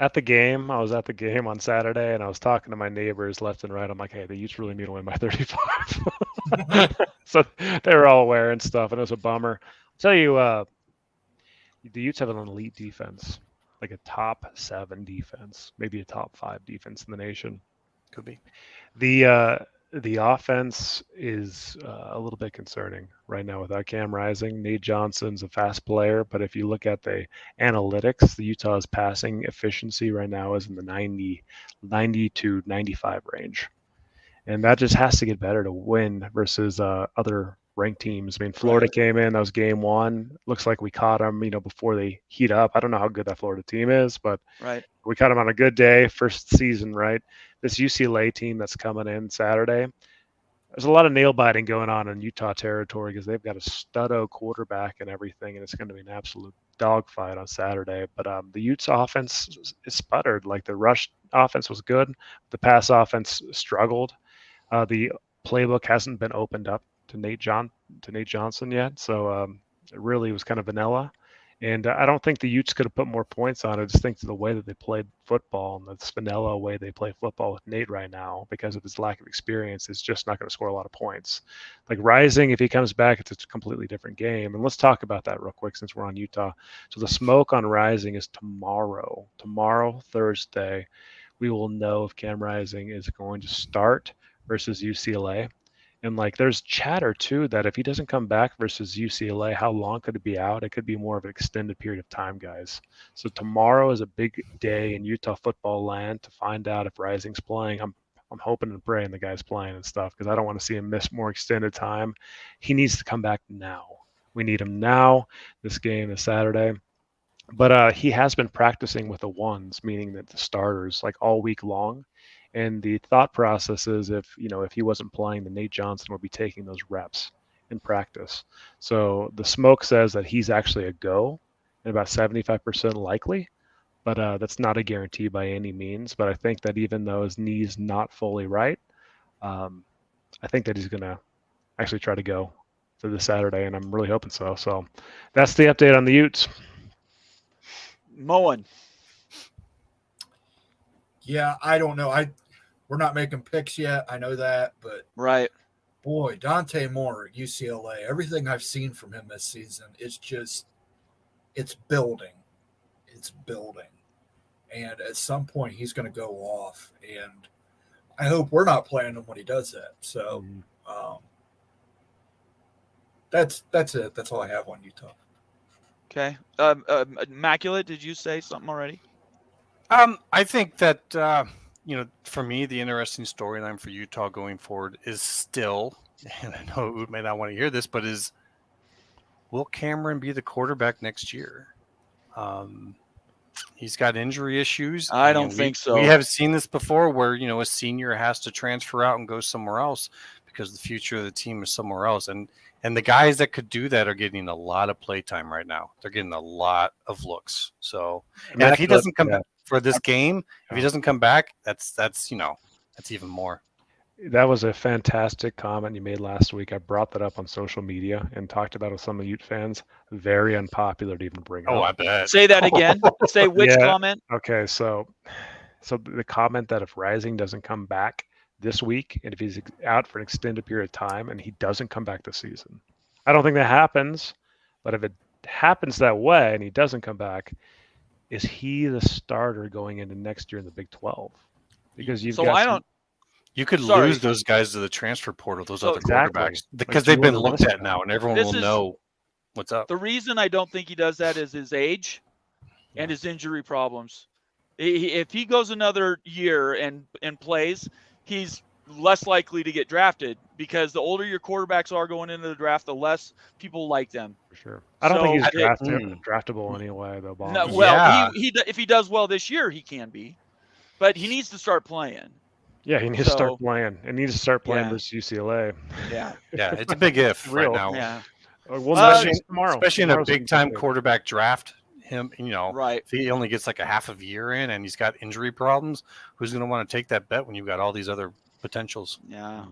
At the game, I was at the game on Saturday, and I was talking to my neighbors left and right. I'm like, hey, the Utes really need to win by 35. So they were all aware and stuff, and it was a bummer. I'll tell you, the Utes have an elite defense, like a top 7 defense, maybe a top 5 defense in the nation. Could be. The offense is a little bit concerning right now without Cam Rising. Nate Johnson's a fast player, but if you look at the analytics, the Utah's passing efficiency right now is in the 90 to 95 range. And that just has to get better to win versus other ranked teams. I mean, Florida came in, that was game 1. Looks like we caught them, before they heat up. I don't know how good that Florida team is, but Right. we caught them on a good day, first season, right? This UCLA team that's coming in Saturday, there's a lot of nail biting going on in Utah territory because they've got a stud-o quarterback and everything, and it's going to be an absolute dogfight on Saturday. But the Utes offense is sputtered. Like the rush offense was good, the pass offense struggled. The playbook hasn't been opened up to Nate Johnson yet, so it really was kind of vanilla. And I don't think the Utes could have put more points on it. I just think the way that they played football and the vanilla way they play football with Nate right now, because of his lack of experience, is just not going to score a lot of points. Like Rising, if he comes back, it's a completely different game. And let's talk about that real quick since we're on Utah. So the smoke on Rising is tomorrow. Tomorrow, Thursday, we will know if Cam Rising is going to start versus UCLA. And there's chatter too that if he doesn't come back versus UCLA, how long could it be out? It could be more of an extended period of time, guys. So tomorrow is a big day in Utah football land to find out if Rising's playing. I'm hoping and praying the guy's playing and stuff because I don't want to see him miss more extended time. He needs to come back now. We need him now. This game is Saturday. But he has been practicing with the ones, meaning that the starters, all week long. And the thought process is if he wasn't playing, then Nate Johnson would be taking those reps in practice. So the smoke says that he's actually a go and about 75% likely, but that's not a guarantee by any means. But I think that even though his knee's not fully right, I think that he's going to actually try to go for this Saturday, and I'm really hoping so. So that's the update on the Utes. Moen. Yeah, I don't know. We're not making picks yet. I know that, but Right. boy, Dante Moore at UCLA, everything I've seen from him this season, it's building. It's building. And at some point, he's going to go off. And I hope we're not playing him when he does that. So that's it. That's all I have on Utah. Okay. Immaculate, did you say something already? I think that for me, the interesting storyline for Utah going forward is still, and I know Oud may not want to hear this, but will Cameron be the quarterback next year? He's got injury issues. I don't think so. We have seen this before where, a senior has to transfer out and go somewhere else because the future of the team is somewhere else. And the guys that could do that are getting a lot of play time right now. They're getting a lot of looks. So, and if he doesn't come back for this game, if he doesn't come back, that's even more. That was a fantastic comment you made last week. I brought that up on social media and talked about it with some of Ute fans. Very unpopular to even bring up. Oh, I bet. Say that again. Say which comment? Okay, so the comment that if Rising doesn't come back this week and if he's out for an extended period of time and he doesn't come back this season, I don't think that happens. But if it happens that way and he doesn't come back, is he the starter going into next year in the Big 12? Because you could lose those guys to the transfer portal, those other quarterbacks, because they've been looked at now, and everyone will know what's up. The reason I don't think he does that is his age and his injury problems. If he goes another year and plays, he's less likely to get drafted because the older your quarterbacks are going into the draft, the less people like them. For sure. I don't think he's So draftable anyway, though, Bob. no, well, if he does well this year, he can be, but he needs to start playing. Yeah, he needs to start playing. He needs to start playing versus UCLA. Yeah. Yeah, it's a big if right now. Yeah. Especially in a big-time quarterback draft. Him, right. If he only gets like a half of a year in and he's got injury problems, who's going to want to take that bet when you've got all these other potentials? Yeah.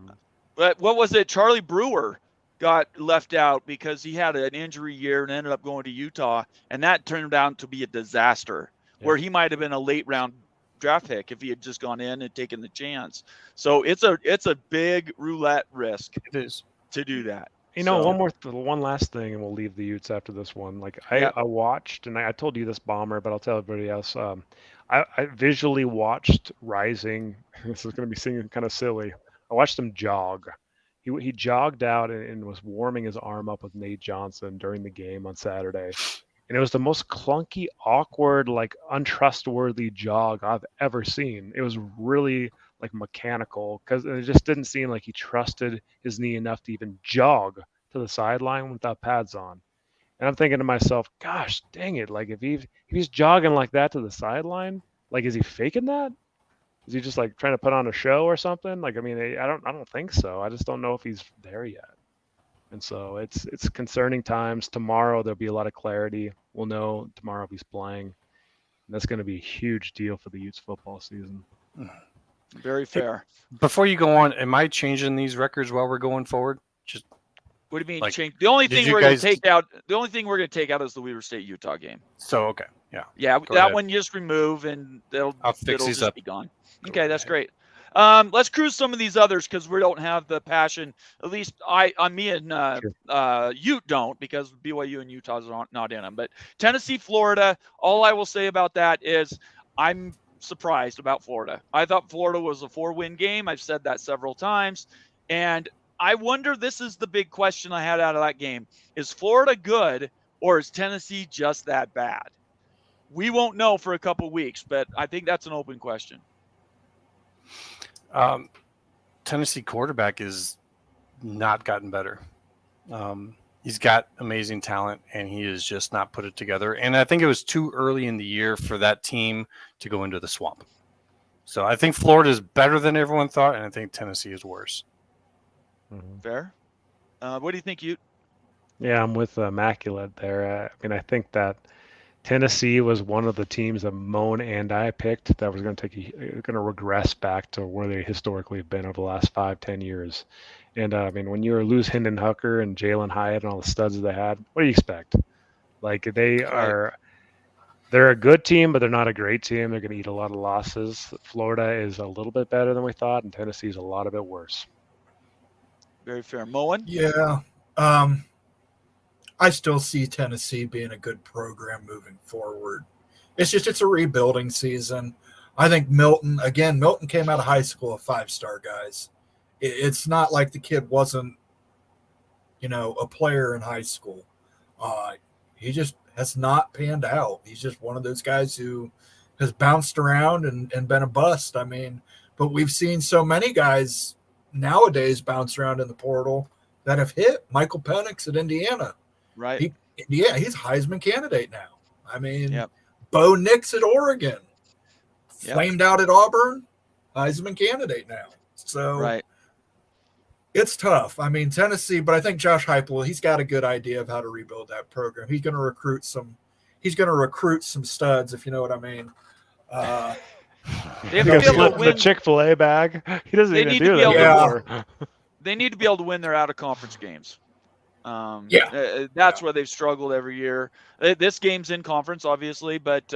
But what was it? Charlie Brewer got left out because he had an injury year and ended up going to Utah, and that turned out to be a disaster where he might have been a late round draft pick if he had just gone in and taken the chance. So it's a big roulette risk. It is to do that. One last thing, and we'll leave the Utes after this one. Like I watched, and I told you this, Bomber, but I'll tell everybody else. I visually watched Rising. This is going to be singing kind of silly. I watched him jog. He jogged out and was warming his arm up with Nate Johnson during the game on Saturday. And it was the most clunky, awkward, like untrustworthy jog I've ever seen. It was really like mechanical because it just didn't seem like he trusted his knee enough to even jog to the sideline without pads on. And I'm thinking to myself, gosh, dang it. Like if he's jogging like that to the sideline, like, is he faking that? Is he just like trying to put on a show or something? Like, I mean, I don't think so. I just don't know if he's there yet. And so it's concerning times. Tomorrow there'll be a lot of clarity. We'll know tomorrow if he's playing. And that's going to be a huge deal for the Utes football season. Very fair. Before you go on, am I changing these records while we're going forward? Just what do you mean change? The only thing we're going to take out is the Weber State Utah game. So okay, yeah, that ahead. One you just remove and it'll just up. Be gone. Okay, that's great. Let's cruise some of these others because we don't have the passion. At least me and Ute don't, because BYU and Utah's not in them. But Tennessee, Florida. All I will say about that is I'm surprised about Florida. I thought Florida was a 4-win game. I've said that several times, and I wonder. This is the big question I had out of that game: is Florida good, or is Tennessee just that bad? We won't know for a couple weeks, but I think that's an open question. Tennessee quarterback is not gotten better. He's got amazing talent, and he is just not put it together. And I think it was too early in the year for that team to go into the swamp. So I think Florida is better than everyone thought, and I think Tennessee is worse. Mm-hmm. Fair. What do you think, Ute? Yeah, I'm with Immaculate there. I mean, I think that Tennessee was one of the teams that Moan and I picked that was going to regress back to where they historically have been over the last 5-10 years. And I mean, when you lose Hendon Hooker and Jalen Hyatt and all the studs they had, what do you expect? Like they're a good team, but they're not a great team. They're going to eat a lot of losses. Florida is a little bit better than we thought, and Tennessee is a lot of it worse. Very fair. Moen? Yeah. I still see Tennessee being a good program moving forward. It's a rebuilding season. I think Milton came out of high school a 5-star, guys. It's not like the kid wasn't, a player in high school. He just has not panned out. He's just one of those guys who has bounced around and been a bust. I mean, but we've seen so many guys nowadays bounce around in the portal that have hit. Michael Penix at Indiana. Right. He's a Heisman candidate now. I mean, Bo Nix at Oregon, flamed out at Auburn, Heisman candidate now. So it's tough. I mean, Tennessee, but I think Josh Heupel, he's got a good idea of how to rebuild that program. He's going to recruit some studs, if you know what I mean. They have to be able to win the Chick-fil-A bag. He doesn't even do that anymore. They need to be able to win their out-of-conference games. That's where they've struggled every year. This game's in conference, obviously, but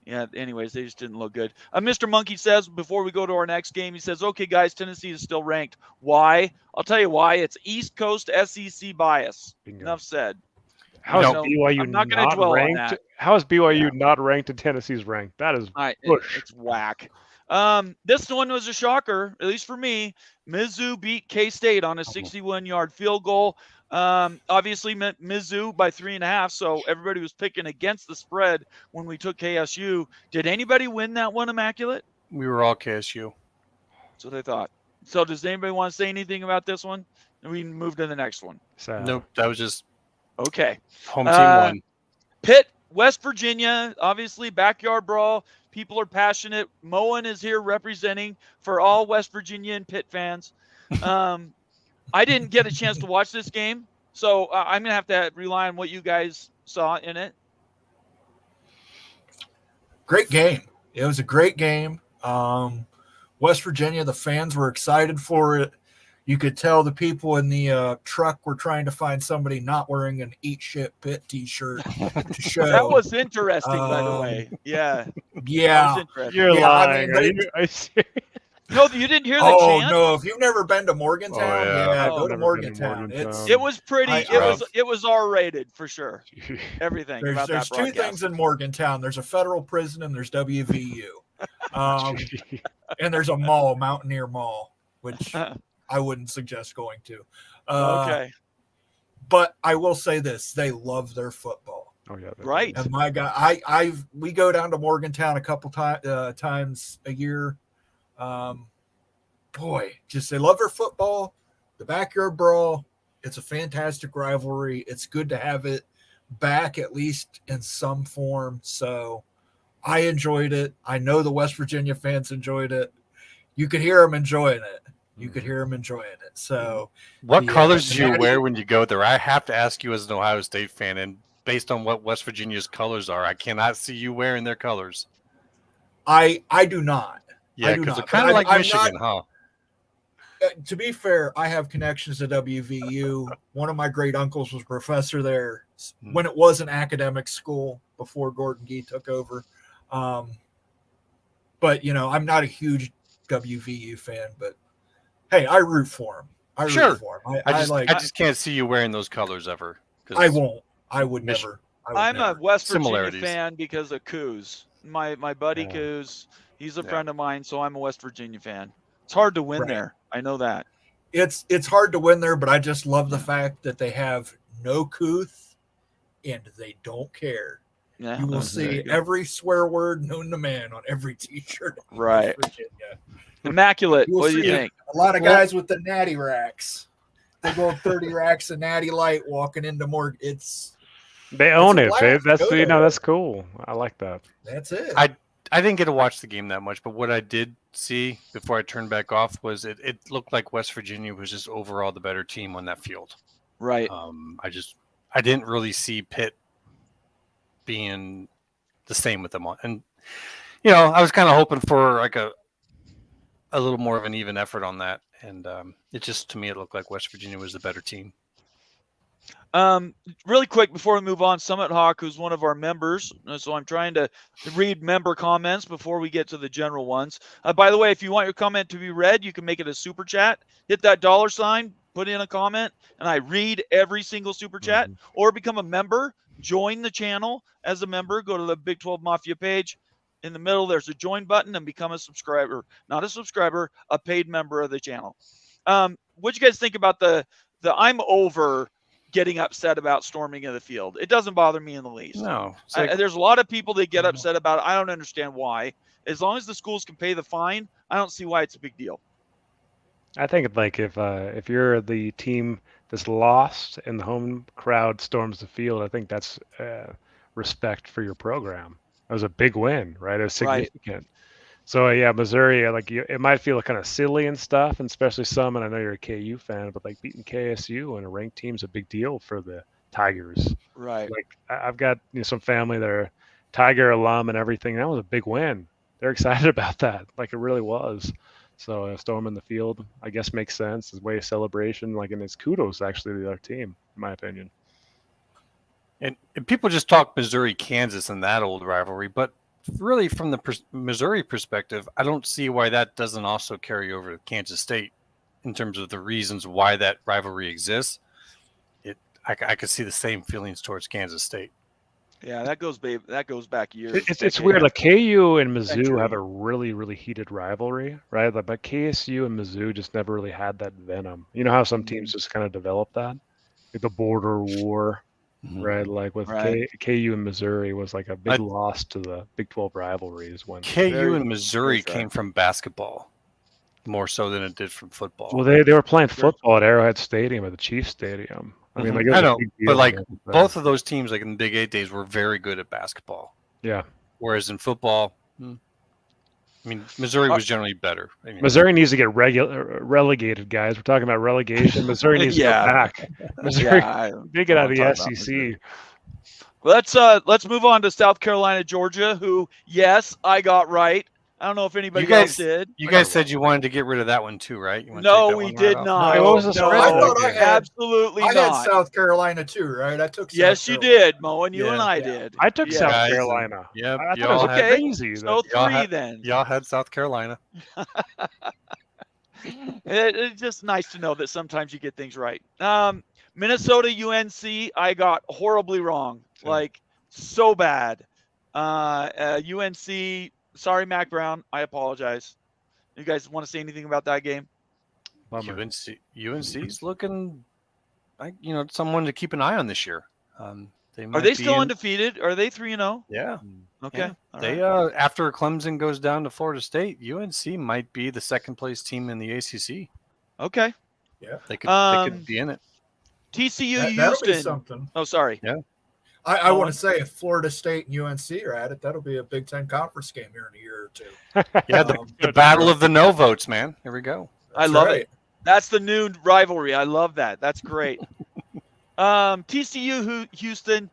anyways, they just didn't look good. Mr. Monkey says, before we go to our next game, he says, okay, guys, Tennessee is still ranked. Why? I'll tell you why. It's East Coast SEC bias. Bingo. Enough said. How is BYU not ranked? How is BYU not ranked and Tennessee's ranked? That is it's whack. This one was a shocker, at least for me. Mizzou beat K-State on a 61-yard field goal. Obviously, Mizzou by 3.5. So everybody was picking against the spread when we took KSU. Did anybody win that one, Immaculate? We were all KSU. That's what I thought. So does anybody want to say anything about this one? And we move to the next one. Nope, that was just okay. Home team won. Pitt, West Virginia, obviously backyard brawl. People are passionate. Moen is here representing for all West Virginia and Pitt fans. I didn't get a chance to watch this game, so I'm going to have to rely on what you guys saw in it. Great game. It was a great game. West Virginia, the fans were excited for it. You could tell the people in the truck were trying to find somebody not wearing an Eat Shit Pitt t-shirt to show. That was interesting, by the way. Yeah. Yeah. You're lying. I mean, Are you serious? No, you didn't hear the chant? No. If you've never been to Morgantown, go to Morgantown. It was pretty. It was R-rated for sure. Everything. There's two things in Morgantown. There's a federal prison and there's WVU. And there's a mall, Mountaineer Mall, which I wouldn't suggest going to. Okay. But I will say this: they love their football. Oh yeah, right. And my guy, we go down to Morgantown a couple times a year. Just they love their football, the backyard brawl. It's a fantastic rivalry. It's good to have it back, at least in some form. So I enjoyed it. I know the West Virginia fans enjoyed it. You could hear them enjoying it. So what colors do you wear when you go there? I have to ask you as an Ohio State fan, and based on what West Virginia's colors are, I cannot see you wearing their colors. I do not. Yeah, because they're kind of like Michigan, huh? To be fair, I have connections to WVU. One of my great uncles was a professor there when it was an academic school before Gordon Gee took over. But, I'm not a huge WVU fan, but hey, I root for him. I just can't see you wearing those colors ever. I won't. I would never. I'm a West Virginia fan because of Coos. My buddy Coos, he's a friend of mine, so I'm a West Virginia fan. It's hard to win there. I know that. It's hard to win there, but I just love the fact that they have no couth and they don't care. Yeah, you will see every swear word known to man on every t-shirt. Right. Immaculate. What do you think? A lot of guys with the natty racks. They go 30 racks of natty light walking into more. They own it, babe. That's cool. I like that. That's it. I didn't get to watch the game that much, but what I did see before I turned back off was it looked like West Virginia was just overall the better team on that field. Right. I didn't really see Pitt being the same with them on. And, I was kind of hoping for like a little more of an even effort on that. And to me, it looked like West Virginia was the better team. Really quick before we move on, Summit Hawk, who's one of our members, so I'm trying to read member comments before we get to the general ones. By the way, if you want your comment to be read, you can make it a super chat. Hit that $sign, put in a comment, and I read every single super chat. Or become a member. Join the channel as a member. Go to the Big 12 Mafia page. In the middle, there's a join button, and become a subscriber. Not a subscriber, a paid member of the channel. What you guys think about the I'm over getting upset about storming of the field? It doesn't bother me in the least. No. There's a lot of people that get upset about it. I don't understand why. As long as the schools can pay the fine, I don't see why it's a big deal. I think like if you're the team that's lost and the home crowd storms the field, I think that's respect for your program. It was a big win, right? It was significant. Right. So Missouri, it might feel kind of silly and stuff, and especially some. And I know you're a KU fan, but beating KSU and a ranked team is a big deal for the Tigers. Right. I've got some family that are Tiger alum and everything. That was a big win. They're excited about that. It really was. So storming the field, I guess, makes sense. It's a way of celebration. And it's kudos actually to the other team, in my opinion. And people just talk Missouri, Kansas, and that old rivalry, but really, from the Missouri perspective, I don't see why that doesn't also carry over to Kansas State in terms of the reasons why that rivalry exists. I could see the same feelings towards Kansas State. Yeah, that goes back years. It's weird. KU and Mizzou have a really, really heated rivalry, right? But KSU and Mizzou just never really had that venom. You know how some teams just kind of develop that? the border war, right? Like with Right. KU and Missouri was like a big loss to the Big 12 rivalries when KU and Missouri came from basketball more so than it did from football. Well, they were playing football at Arrowhead Stadium, at the Chiefs Stadium. I mean, like, it was I know, a big deal but like back then. both of those teams, like in the Big 8 days, were very good at basketball. Yeah. Whereas in football, I mean, Missouri was generally better. I mean, Missouri needs to get relegated, guys. We're talking about relegation. Missouri needs to go back. Missouri, they get out of the SEC. Let's move on to South Carolina, Georgia, who, yes, I got right. I don't know if anybody else did. You guys said you wanted to get rid of that one too, right? No, we did not. What was the spread? I thought I had, absolutely I not. had South Carolina too, right? I took. Yes, you did, Mo, and you and I did. I took South Carolina. Yeah, I thought it was crazy. So three then. Y'all had South Carolina. It's just nice to know that sometimes you get things right. Minnesota UNC, I got horribly wrong, like so bad. UNC. Sorry, Mac Brown. I apologize. You guys want to say anything about that game? UNC's looking like someone to keep an eye on this year. Are they still undefeated? Are they 3-0? Yeah. Okay. Yeah. They after Clemson goes down to Florida State, UNC might be the second place team in the ACC. Okay. Yeah. They could be in it. TCU Houston. That'll be something. Oh, sorry. Yeah. I want to say if Florida State and UNC are at it, that'll be a Big Ten conference game here in a year or two. Yeah, the battle of the no votes, man. Here we go. I love it. That's the new rivalry. I love that. That's great. TCU Houston.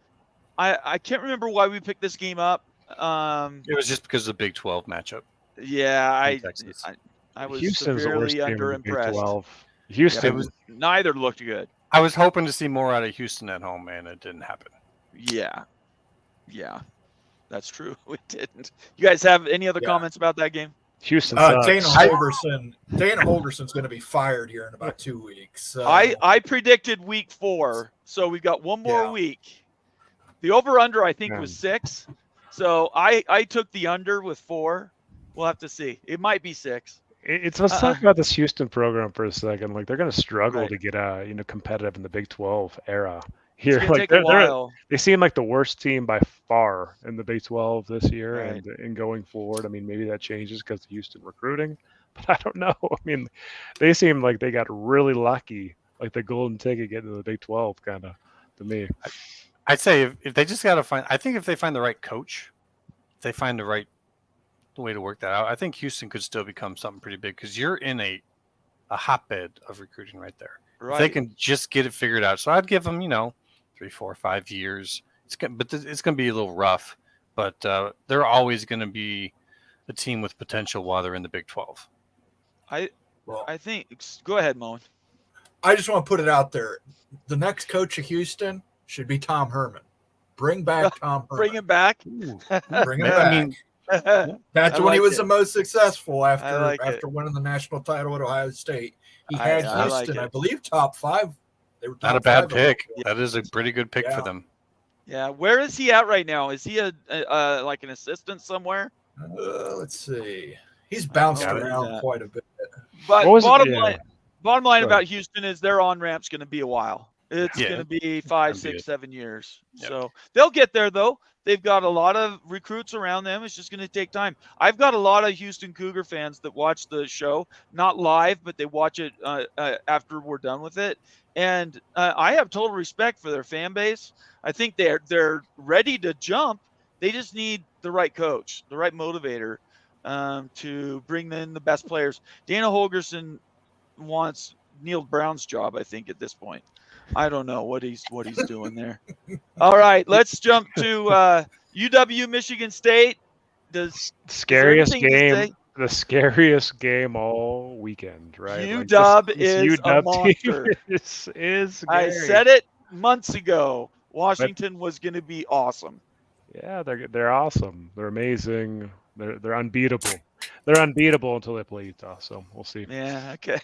I can't remember why we picked this game up. It was just because of the Big 12 matchup. Yeah, I was Houston's severely underimpressed. Houston neither looked good. I was hoping to see more out of Houston at home, and it didn't happen. Yeah, that's true. We didn't. You guys have any other comments about that game? Houston. Dana Holgerson's going to be fired here in about 2 weeks. I predicted week 4, so we've got one more week. The over/under I think was 6, so I took the under with 4. We'll have to see. It might be 6. Let's talk about this Houston program for a second. Like, they're going to struggle to get competitive in the Big 12 era. Here, like they seem like the worst team by far in the Big 12 this year, and going forward. I mean, maybe that changes because of Houston recruiting, but I don't know. I mean, they seem like they got really lucky, like the golden ticket getting to the Big 12, kind of, to me. I'd say if they just got to find, I think if they find the right coach, if they find the right way to work that out, I think Houston could still become something pretty big because you're in a hotbed of recruiting right there. Right. If they can just get it figured out. So I'd give them, 3, 4, 5 years. It's going to be a little rough, but they're always going to be a team with potential while they're in the Big 12. I think. Go ahead, Moen. I just want to put it out there. The next coach of Houston should be Tom Herman. Bring back Tom Herman. Bring him back. Bring him back. That's when he was the most successful after winning the national title at Ohio State. He had Houston, I believe, top 5. They were not a bad pick. That is a pretty good pick for them. Yeah, where is he at right now? Is he like an assistant somewhere? Let's see. He's bounced around quite a bit. But bottom line about Houston is their on-ramp's going to be a while. It's going to be 5, 6, 7 years. Yep. So they'll get there, though. They've got a lot of recruits around them. It's just going to take time. I've got a lot of Houston Cougar fans that watch the show, not live, but they watch it after we're done with it. And I have total respect for their fan base. I think they're ready to jump. They just need the right coach, the right motivator to bring in the best players. Dana Holgerson wants Neil Brown's job, I think, at this point. I don't know what he's doing there. All right, let's jump to UW Michigan State. The scariest game all weekend, right? UW is a monster. is I said it months ago. Washington was going to be awesome. Yeah, they're awesome. They're amazing. They're unbeatable. They're unbeatable until they play Utah. So we'll see. Yeah. Okay.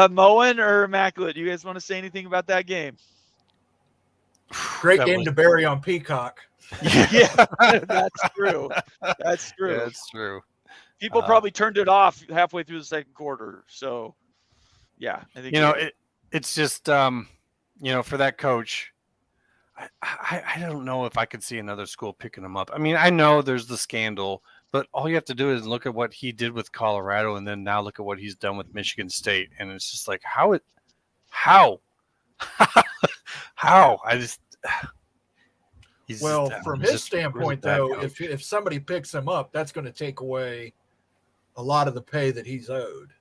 Moen or Immaculate? Do you guys want to say anything about that game? Great game to bury on Peacock. Yeah, that's true. That's true. Yeah, that's true. People probably turned it off halfway through the second quarter. So, yeah, I think it's just for that coach, I don't know if I could see another school picking him up. I mean, I know there's the scandal, but all you have to do is look at what he did with Colorado, and then now look at what he's done with Michigan State, and it's just like how I just. From his standpoint, though, if somebody picks him up, that's going to take away a lot of the pay that he's owed.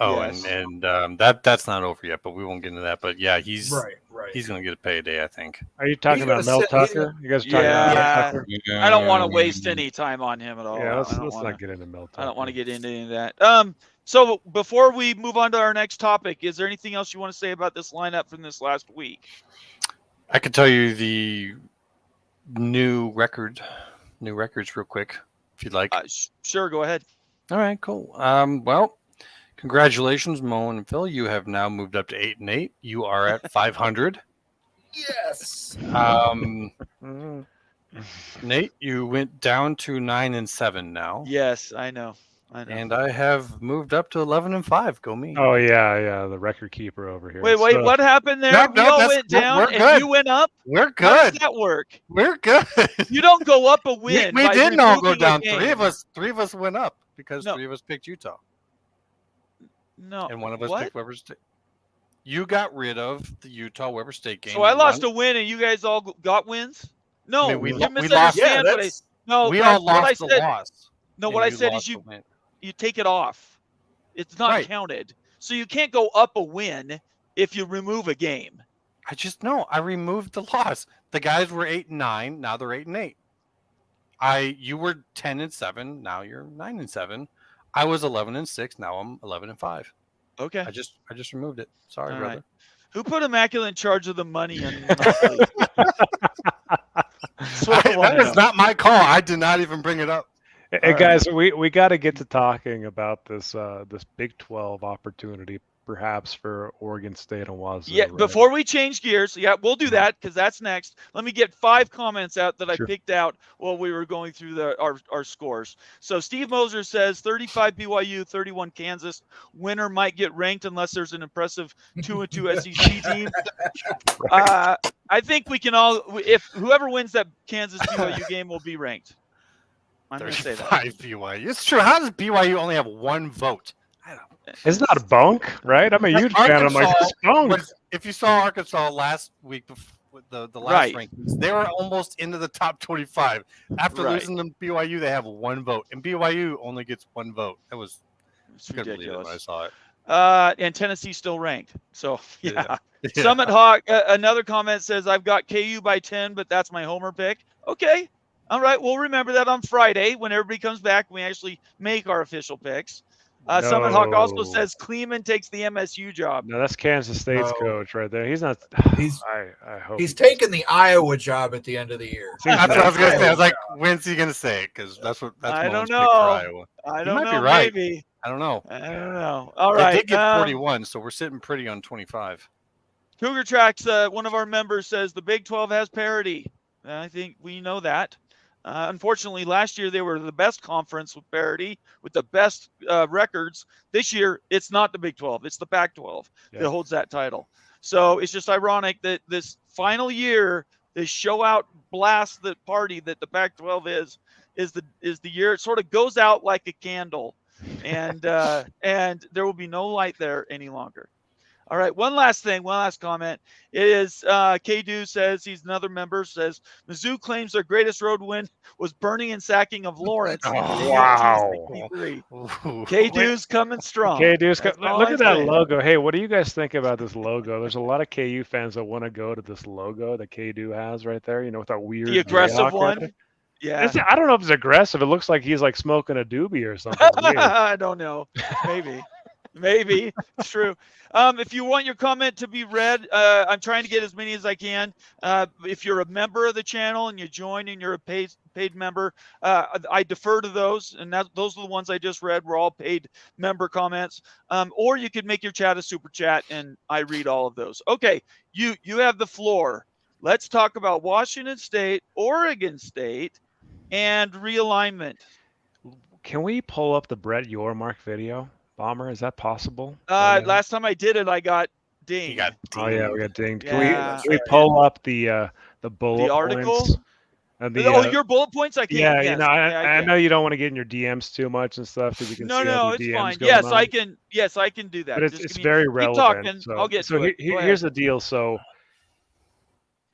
Oh, yes. and that's not over yet, but we won't get into that. But yeah, he's right. He's going to get a payday, I think. Are you talking about Mel Tucker? You guys are talking about Mel Tucker? Yeah. I don't want to waste any time on him at all. Yeah, let's not get into Mel Tucker. I don't want to get into any of that. So before we move on to our next topic, is there anything else you want to say about this lineup from this last week? I could tell you the new records real quick, if you'd like. Sure, go ahead. All right, cool. Well, congratulations, Mo and Phil. You have now moved up to 8-8. You are at 500. Yes. Nate, you went down to 9-7 now. Yes, I know. And I have moved up to 11-5. Go me. Oh yeah, the record keeper over here. Wait, what happened there? We all went down and you went up. We're good. How does that work? We're good. You don't go up a win. We didn't all go down. Three of us went up because 3 of us picked Utah. No. And one of us picked Weber State. You got rid of the Utah Weber State game. So I lost a win and you guys all got wins? No, I mean, we lost. We all lost the loss. No, what I said is you take it off. It's not counted. So you can't go up a win if you remove a game. I just know. I removed the loss. The guys were 8-9. Now they're 8-8. You were 10-7. Now you're 9-7. I was 11-6. Now I'm 11-5. Okay. I just removed it. Sorry, brother. Right. Who put Immaculate in charge of the money and Monopoly? That is not my call. I did not even bring it up. Hey guys, we got to get to talking about this Big 12 opportunity, perhaps for Oregon State and Wazoo. Yeah, right? Before we change gears, we'll do that because that's next. Let me get 5 comments out that I picked out while we were going through our scores. So Steve Moser says 35 BYU, 31 Kansas. Winner might get ranked unless there's an impressive 2-2 SEC team. I think we can all, if whoever wins that Kansas BYU game will be ranked. I'm going to say that. BYU. It's true. How does BYU only have 1 vote? I don't know. It's not a bunk, right? I'm a huge fan of my spunk. If you saw Arkansas last week with the last rankings, they were almost into the top 25. After losing to BYU, they have 1 vote. And BYU only gets 1 vote. That was ridiculous when I saw it. And Tennessee still ranked. So, yeah. Summit Hawk, another comment says, I've got KU by 10, but that's my homer pick. Okay. All right, we'll remember that on Friday when everybody comes back. We actually make our official picks. Summit Hawk also says Kleeman takes the MSU job. No, that's Kansas State's coach right there. He's not. I hope he's taking the Iowa job at the end of the year. That's what I was going to say. I was like, when's he going to say it? Because that's I don't know. I don't know. Be right. Maybe. I don't know. All right. They did get 41, so we're sitting pretty on 25. Cougar Tracks, one of our members says the Big 12 has parity. I think we know that. Unfortunately, last year they were the best conference with parity, with the best records. This year, it's not the Big 12. It's the Pac-12 that holds that title. So it's just ironic that this final year, this show-out blast, that party that the Pac-12 is the year it sort of goes out like a candle, and there will be no light there any longer. All right, one last comment. It is K-Do says, he's another member, says, Mizzou claims their greatest road win was burning and sacking of Lawrence. Wow. K-Do's coming strong. K-Do's look at that logo. Hey, what do you guys think about this logo? There's a lot of KU fans that want to go to this logo that K-Do has right there, with that weird. The aggressive one? Yeah. I don't know if it's aggressive. It looks like he's like smoking a doobie or something. I don't know. Maybe. It's true. If you want your comment to be read, I'm trying to get as many as I can. If you're a member of the channel and you join and you're a paid member, I defer to those, and those are the ones I just read were all paid member comments. Or you could make your chat a super chat, and I read all of those. Okay, you have the floor. Let's talk about Washington State, Oregon State, and realignment. Can we pull up the Brett Yormark video? Bomber, is that possible? Last time I did it, I got dinged. He got Oh yeah, we dinged. got dinged. Yeah. Can we pull up the bullet The article? points? And Your bullet points? I can. yeah, Yes. I can. know you don't want to get in your DMs too much and stuff because you can see No, other it's DMs fine. going Yes, on. I can. Yes, I can do that. But Just it's give me, very keep relevant. talking. So, I'll get to it. Go here's ahead. the deal. So,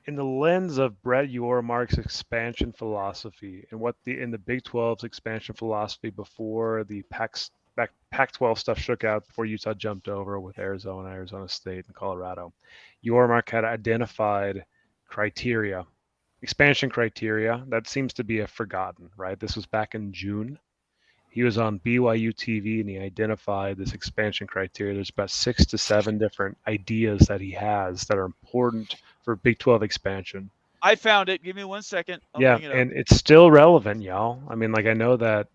in the lens of Brett Yormark's expansion philosophy and what in the Big 12's expansion philosophy before the Pac-12 stuff shook out, before Utah jumped over with Arizona, Arizona State, and Colorado, Yormark had identified criteria, expansion criteria that seems to be forgotten, right? This was back in June. He was on BYU TV and he identified this expansion criteria. There's about 6 to 7 different ideas that he has that are important for Big 12 expansion. I found it. Give me 1 second. I'll yeah, bring it up. and it's still relevant, y'all. I mean, like I know that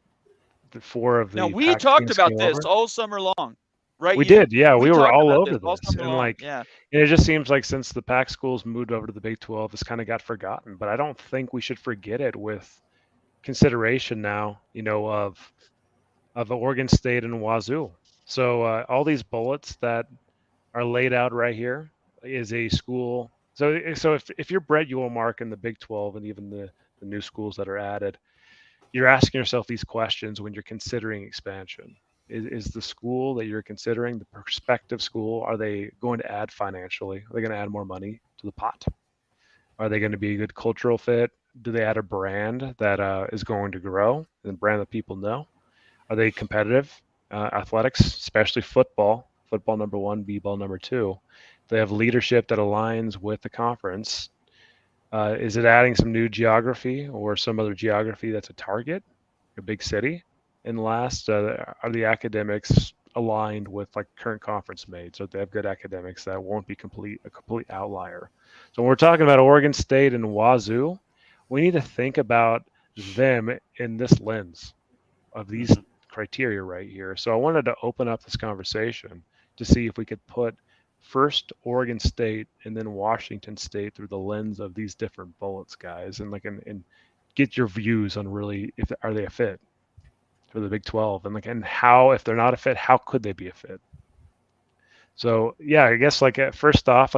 the 4 of the Now we Pac talked teams about came this over. all summer long, right? We did, yeah. We were talked all about over all this, summer and long. like, Yeah. and it just seems like since the Pac schools moved over to the Big 12, it's kind of got forgotten. But I don't think we should forget it with consideration now, of Oregon State and Wazoo. So all these bullets that are laid out right here is a school. So if you're Brett Yormark in the Big 12 and even the new schools that are added, you're asking yourself these questions when you're considering expansion. Is the school that you're considering, the prospective school, are they going to add financially? Are they going to add more money to the pot? Are they going to be a good cultural fit? Do they add a brand that is going to grow, and a brand that people know? Are they competitive? Athletics, especially football number 1, b-ball number 2. They have leadership that aligns with the conference. Is it adding some new geography or some other geography that's a target, a big city? And last, are the academics aligned with like current conference made? So if they have good academics, that won't be a complete outlier. So when we're talking about Oregon State and Wazoo, we need to think about them in this lens of these criteria right here. So I wanted to open up this conversation to see if we could put first Oregon State and then Washington State through the lens of these different bullets, guys, and get your views on really are they a fit for the Big 12, and how, if they're not a fit, how could they be a fit? So yeah, I guess first off,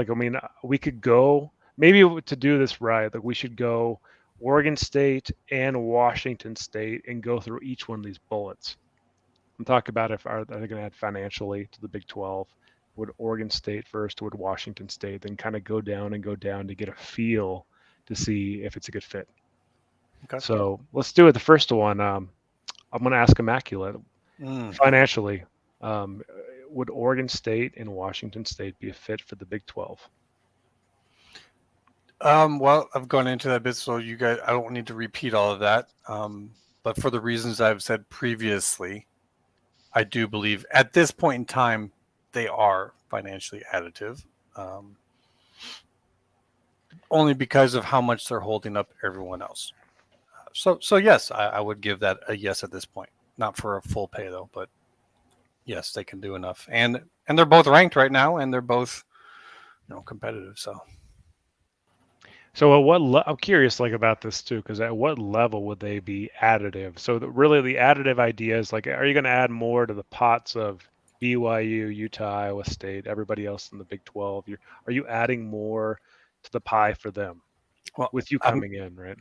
we could go maybe to do this right, like we should go Oregon State and Washington State and go through each one of these bullets and talk about are they going to add financially to the Big 12? Would Oregon State first? Would Washington State? Then kind of go down to get a feel to see if it's a good fit. Okay. So let's do it. The first one, I'm going to ask Immaculate. Financially, would Oregon State and Washington State be a fit for the Big 12? Well, I've gone into that bit, so you guys, I don't need to repeat all of that. But for the reasons I've said previously, I do believe at this point in time, they are financially additive. Only because of how much they're holding up everyone else. So yes, I would give that a yes at this point. Not for a full pay though, but yes, they can do enough. And they're both ranked right now, and they're both, competitive. So at what I'm curious about this too, because at what level would they be additive? So really the additive idea is are you going to add more to the pots of BYU, Utah, Iowa State, everybody else in the Big 12? Are you adding more to the pie for them? Well, with you coming in, right?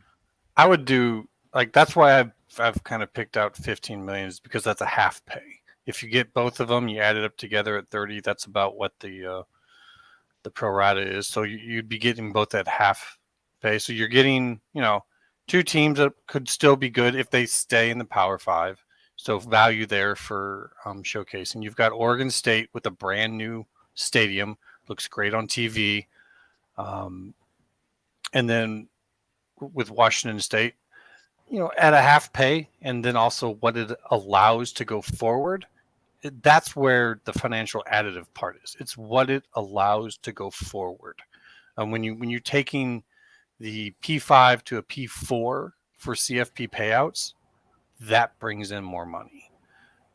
I would do that's why I've kind of picked out 15 million, is because that's a half pay. If you get both of them, you add it up together at 30. That's about what the pro rata is. So you'd be getting both at half pay. So you're getting, 2 teams that could still be good if they stay in the Power 5. So value there for showcasing. You've got Oregon State with a brand new stadium, looks great on TV. And then with Washington State, at a half pay, and then also what it allows to go forward. That's where the financial additive part is. It's what it allows to go forward. When you're taking the P5 to a P4 for CFP payouts, that brings in more money.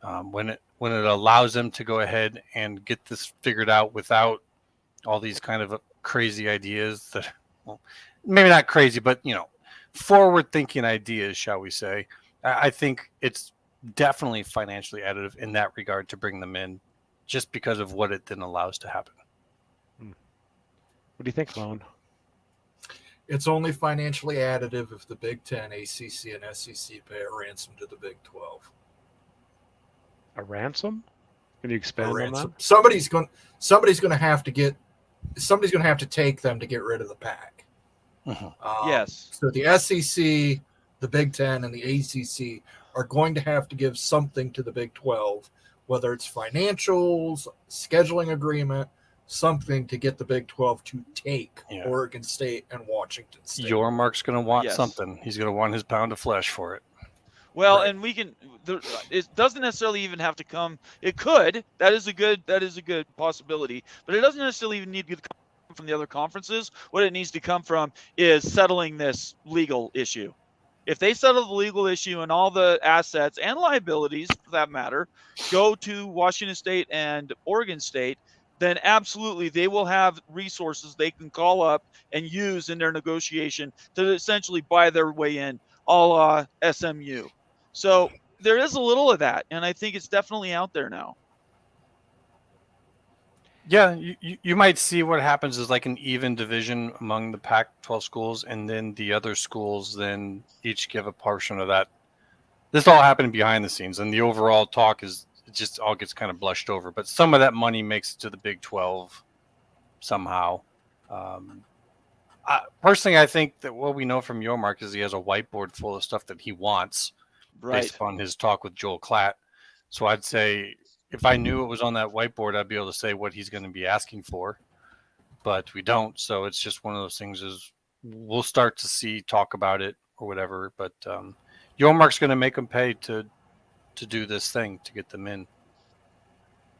When it allows them to go ahead and get this figured out without all these kind of crazy ideas that, well, maybe not crazy, but forward-thinking ideas, shall we say. I think it's definitely financially additive in that regard to bring them in, just because of what it then allows to happen. What do you think, Lone? It's only financially additive if the Big Ten, ACC, and SEC pay a ransom to the Big 12. A ransom? Can you expand on that? Somebody's going to have to take them to get rid of the pack. Yes. So the SEC, the Big Ten, and the ACC are going to have to give something to the Big 12, whether it's financials, scheduling agreement, something to get the Big 12 to take Oregon State and Washington State. Yormark's going to want something. He's going to want his pound of flesh for it. Well, and it doesn't necessarily even have to come. It could. That is a good possibility. But it doesn't necessarily even need to come from the other conferences. What it needs to come from is settling this legal issue. If they settle the legal issue and all the assets and liabilities, for that matter, go to Washington State and Oregon State, then absolutely they will have resources they can call up and use in their negotiation to essentially buy their way in, a la SMU. So there is a little of that, and I think it's definitely out there now. Yeah, you might see what happens is like an even division among the Pac-12 schools, and then the other schools then each give a portion of that. This all happened behind the scenes, and the overall talk is it just all gets kind of blushed over. But some of that money makes it to the Big 12 somehow. Personally, I think that what we know from Yormark is he has a whiteboard full of stuff that he wants based upon his talk with Joel Klatt. So I'd say if I knew it was on that whiteboard, I'd be able to say what he's going to be asking for. But we don't. So it's just one of those things is we'll start to talk about it or whatever. But Yormark's going to make them pay to do this thing, to get them in.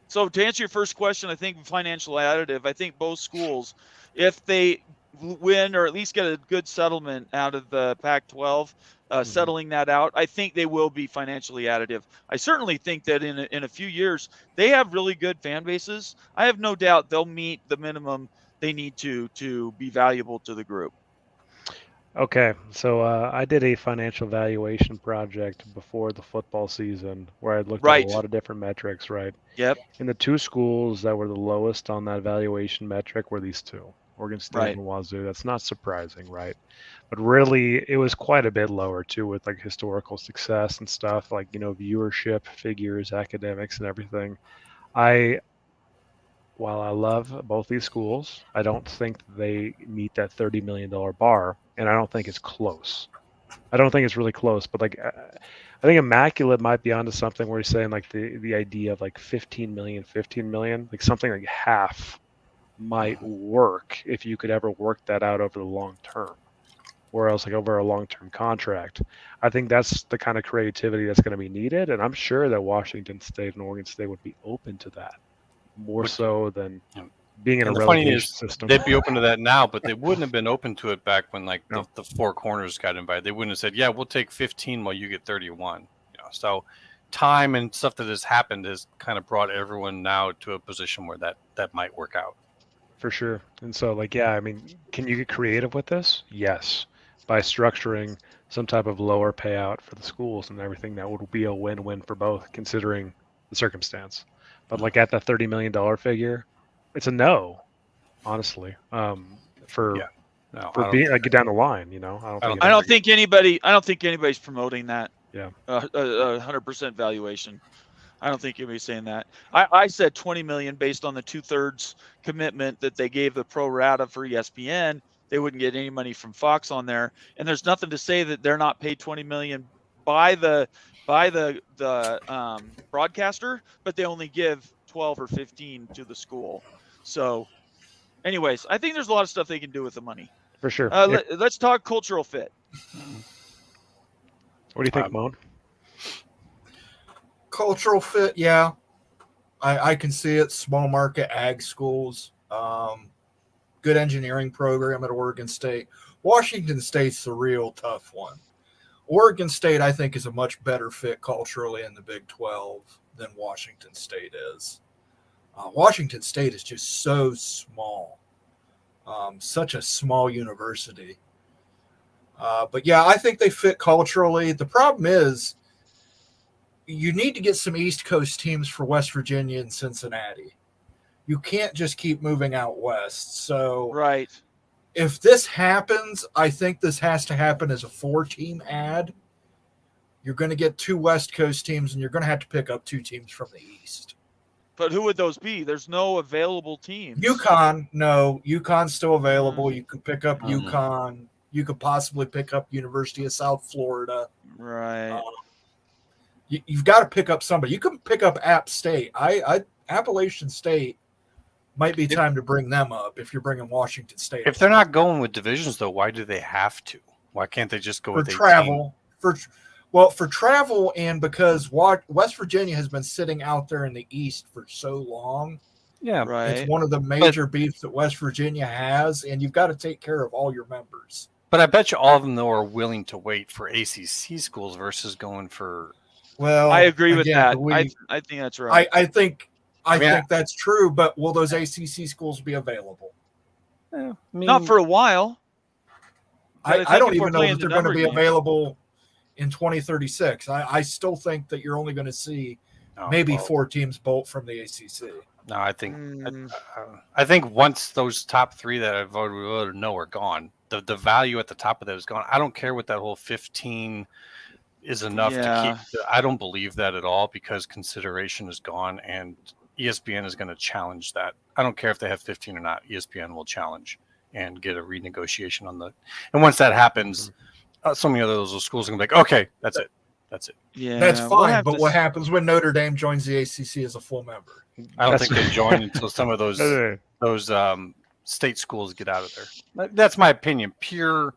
So to answer your first question, I think financial additive, I think both schools, if they win or at least get a good settlement out of the Pac-12, settling that out, I think they will be financially additive. I certainly think that in a few years, they have really good fan bases. I have no doubt they'll meet the minimum they need to be valuable to the group. Okay, so I did a financial valuation project before the football season where I looked at a lot of different metrics, right? Yep. And the two schools that were the lowest on that valuation metric were these two, Oregon State and Wazoo. That's not surprising, right? But really, it was quite a bit lower, too, with like historical success and stuff, like, viewership, figures, academics, and everything. While I love both these schools, I don't think they meet that $30 million bar, and I don't think it's close. I don't think it's really close, but like I think Immaculate might be onto something where he's saying like the idea of like 15 million, like something like half might work if you could ever work that out over the long term, or else like over a long-term contract. I think that's the kind of creativity that's going to be needed, and I'm sure that Washington State and Oregon State would be open to that. More so than being in a relegation system. They'd be open to that now, but they wouldn't have been open to it back when the four corners got invited. They wouldn't have said, "Yeah, we'll take 15 while you get 31." So time and stuff that has happened has kind of brought everyone now to a position where that might work out. For sure. And so can you get creative with this? Yes, by structuring some type of lower payout for the schools and everything that would be a win-win for both, considering the circumstance. But like at that $30 million figure, it's a no, honestly. Get down the line, I don't think anybody's promoting that. Yeah. 100% valuation. I don't think anybody's saying that. I said 20 million based on the 2/3 commitment that they gave the pro rata for ESPN. They wouldn't get any money from Fox on there, and there's nothing to say that they're not paid 20 million by the broadcaster, but they only give 12 or 15 to the school. So anyways, I think there's a lot of stuff they can do with the money. For sure. Let's talk cultural fit. What do you think, Moan? Cultural fit, yeah. I can see it. Small market ag schools. Good engineering program at Oregon State. Washington State's the real tough one. Oregon State, I think, is a much better fit culturally in the Big 12 than Washington State is. Washington State is just so small, such a small university. But yeah, I think they fit culturally. The problem is you need to get some East Coast teams for West Virginia and Cincinnati. you can't just keep moving out west. So Right. if this happens, I think this has to happen as a 4-team ad. You're going to get 2 West Coast teams, and you're going to have to pick up 2 teams from the East. But who would those be? There's no available teams. UConn's still available. You could pick up UConn. You could possibly pick up University of South Florida. Right. You've got to pick up somebody. You can pick up App State. Appalachian State might be time to bring them up if you're bringing Washington State. If they're not going with divisions, though, why do they have to? Why can't they just go with travel? For travel, and because West Virginia has been sitting out there in the East for so long. Yeah, right. It's one of the major beefs that West Virginia has, and you've got to take care of all your members. But I bet you all of them, though, are willing to wait for ACC schools versus going for. Well, I agree with that. I think that's right. I think that's true, but will those ACC schools be available? Not for a while. I don't even know if they're going to be available in 2036. I still think that you're only going to see maybe 4 teams bolt from the ACC. No, I think once those top 3 that I've already voted no are gone, the value at the top of that is gone. I don't care what that whole 15 is enough to keep. I don't believe that at all, because consideration is gone, and ESPN is going to challenge that. I don't care if they have 15 or not. ESPN will challenge and get a renegotiation on the. And once that happens, so many of those schools are going to be like, okay, that's it. Yeah, that's fine. But what happens when Notre Dame joins the ACC as a full member? I don't think they join until some of those state schools get out of there. That's my opinion. Pure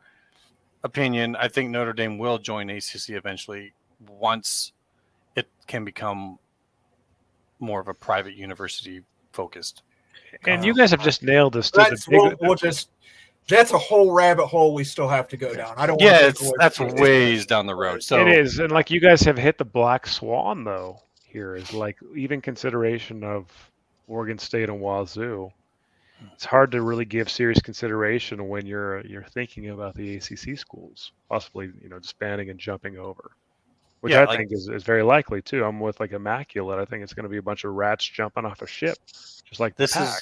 opinion. I think Notre Dame will join ACC eventually once it can become more of a private university focused. And you guys have just nailed this. That's a whole rabbit hole we still have to go down. I don't. Yeah, that's ways down the road. So it is, and like you guys have hit the black swan though. Here is like even consideration of Oregon State and Wazoo. It's hard to really give serious consideration when you're thinking about the ACC schools, possibly disbanding and jumping over, which I think is very likely too. I'm with like Immaculate. I think it's going to be a bunch of rats jumping off a ship, just like the pack.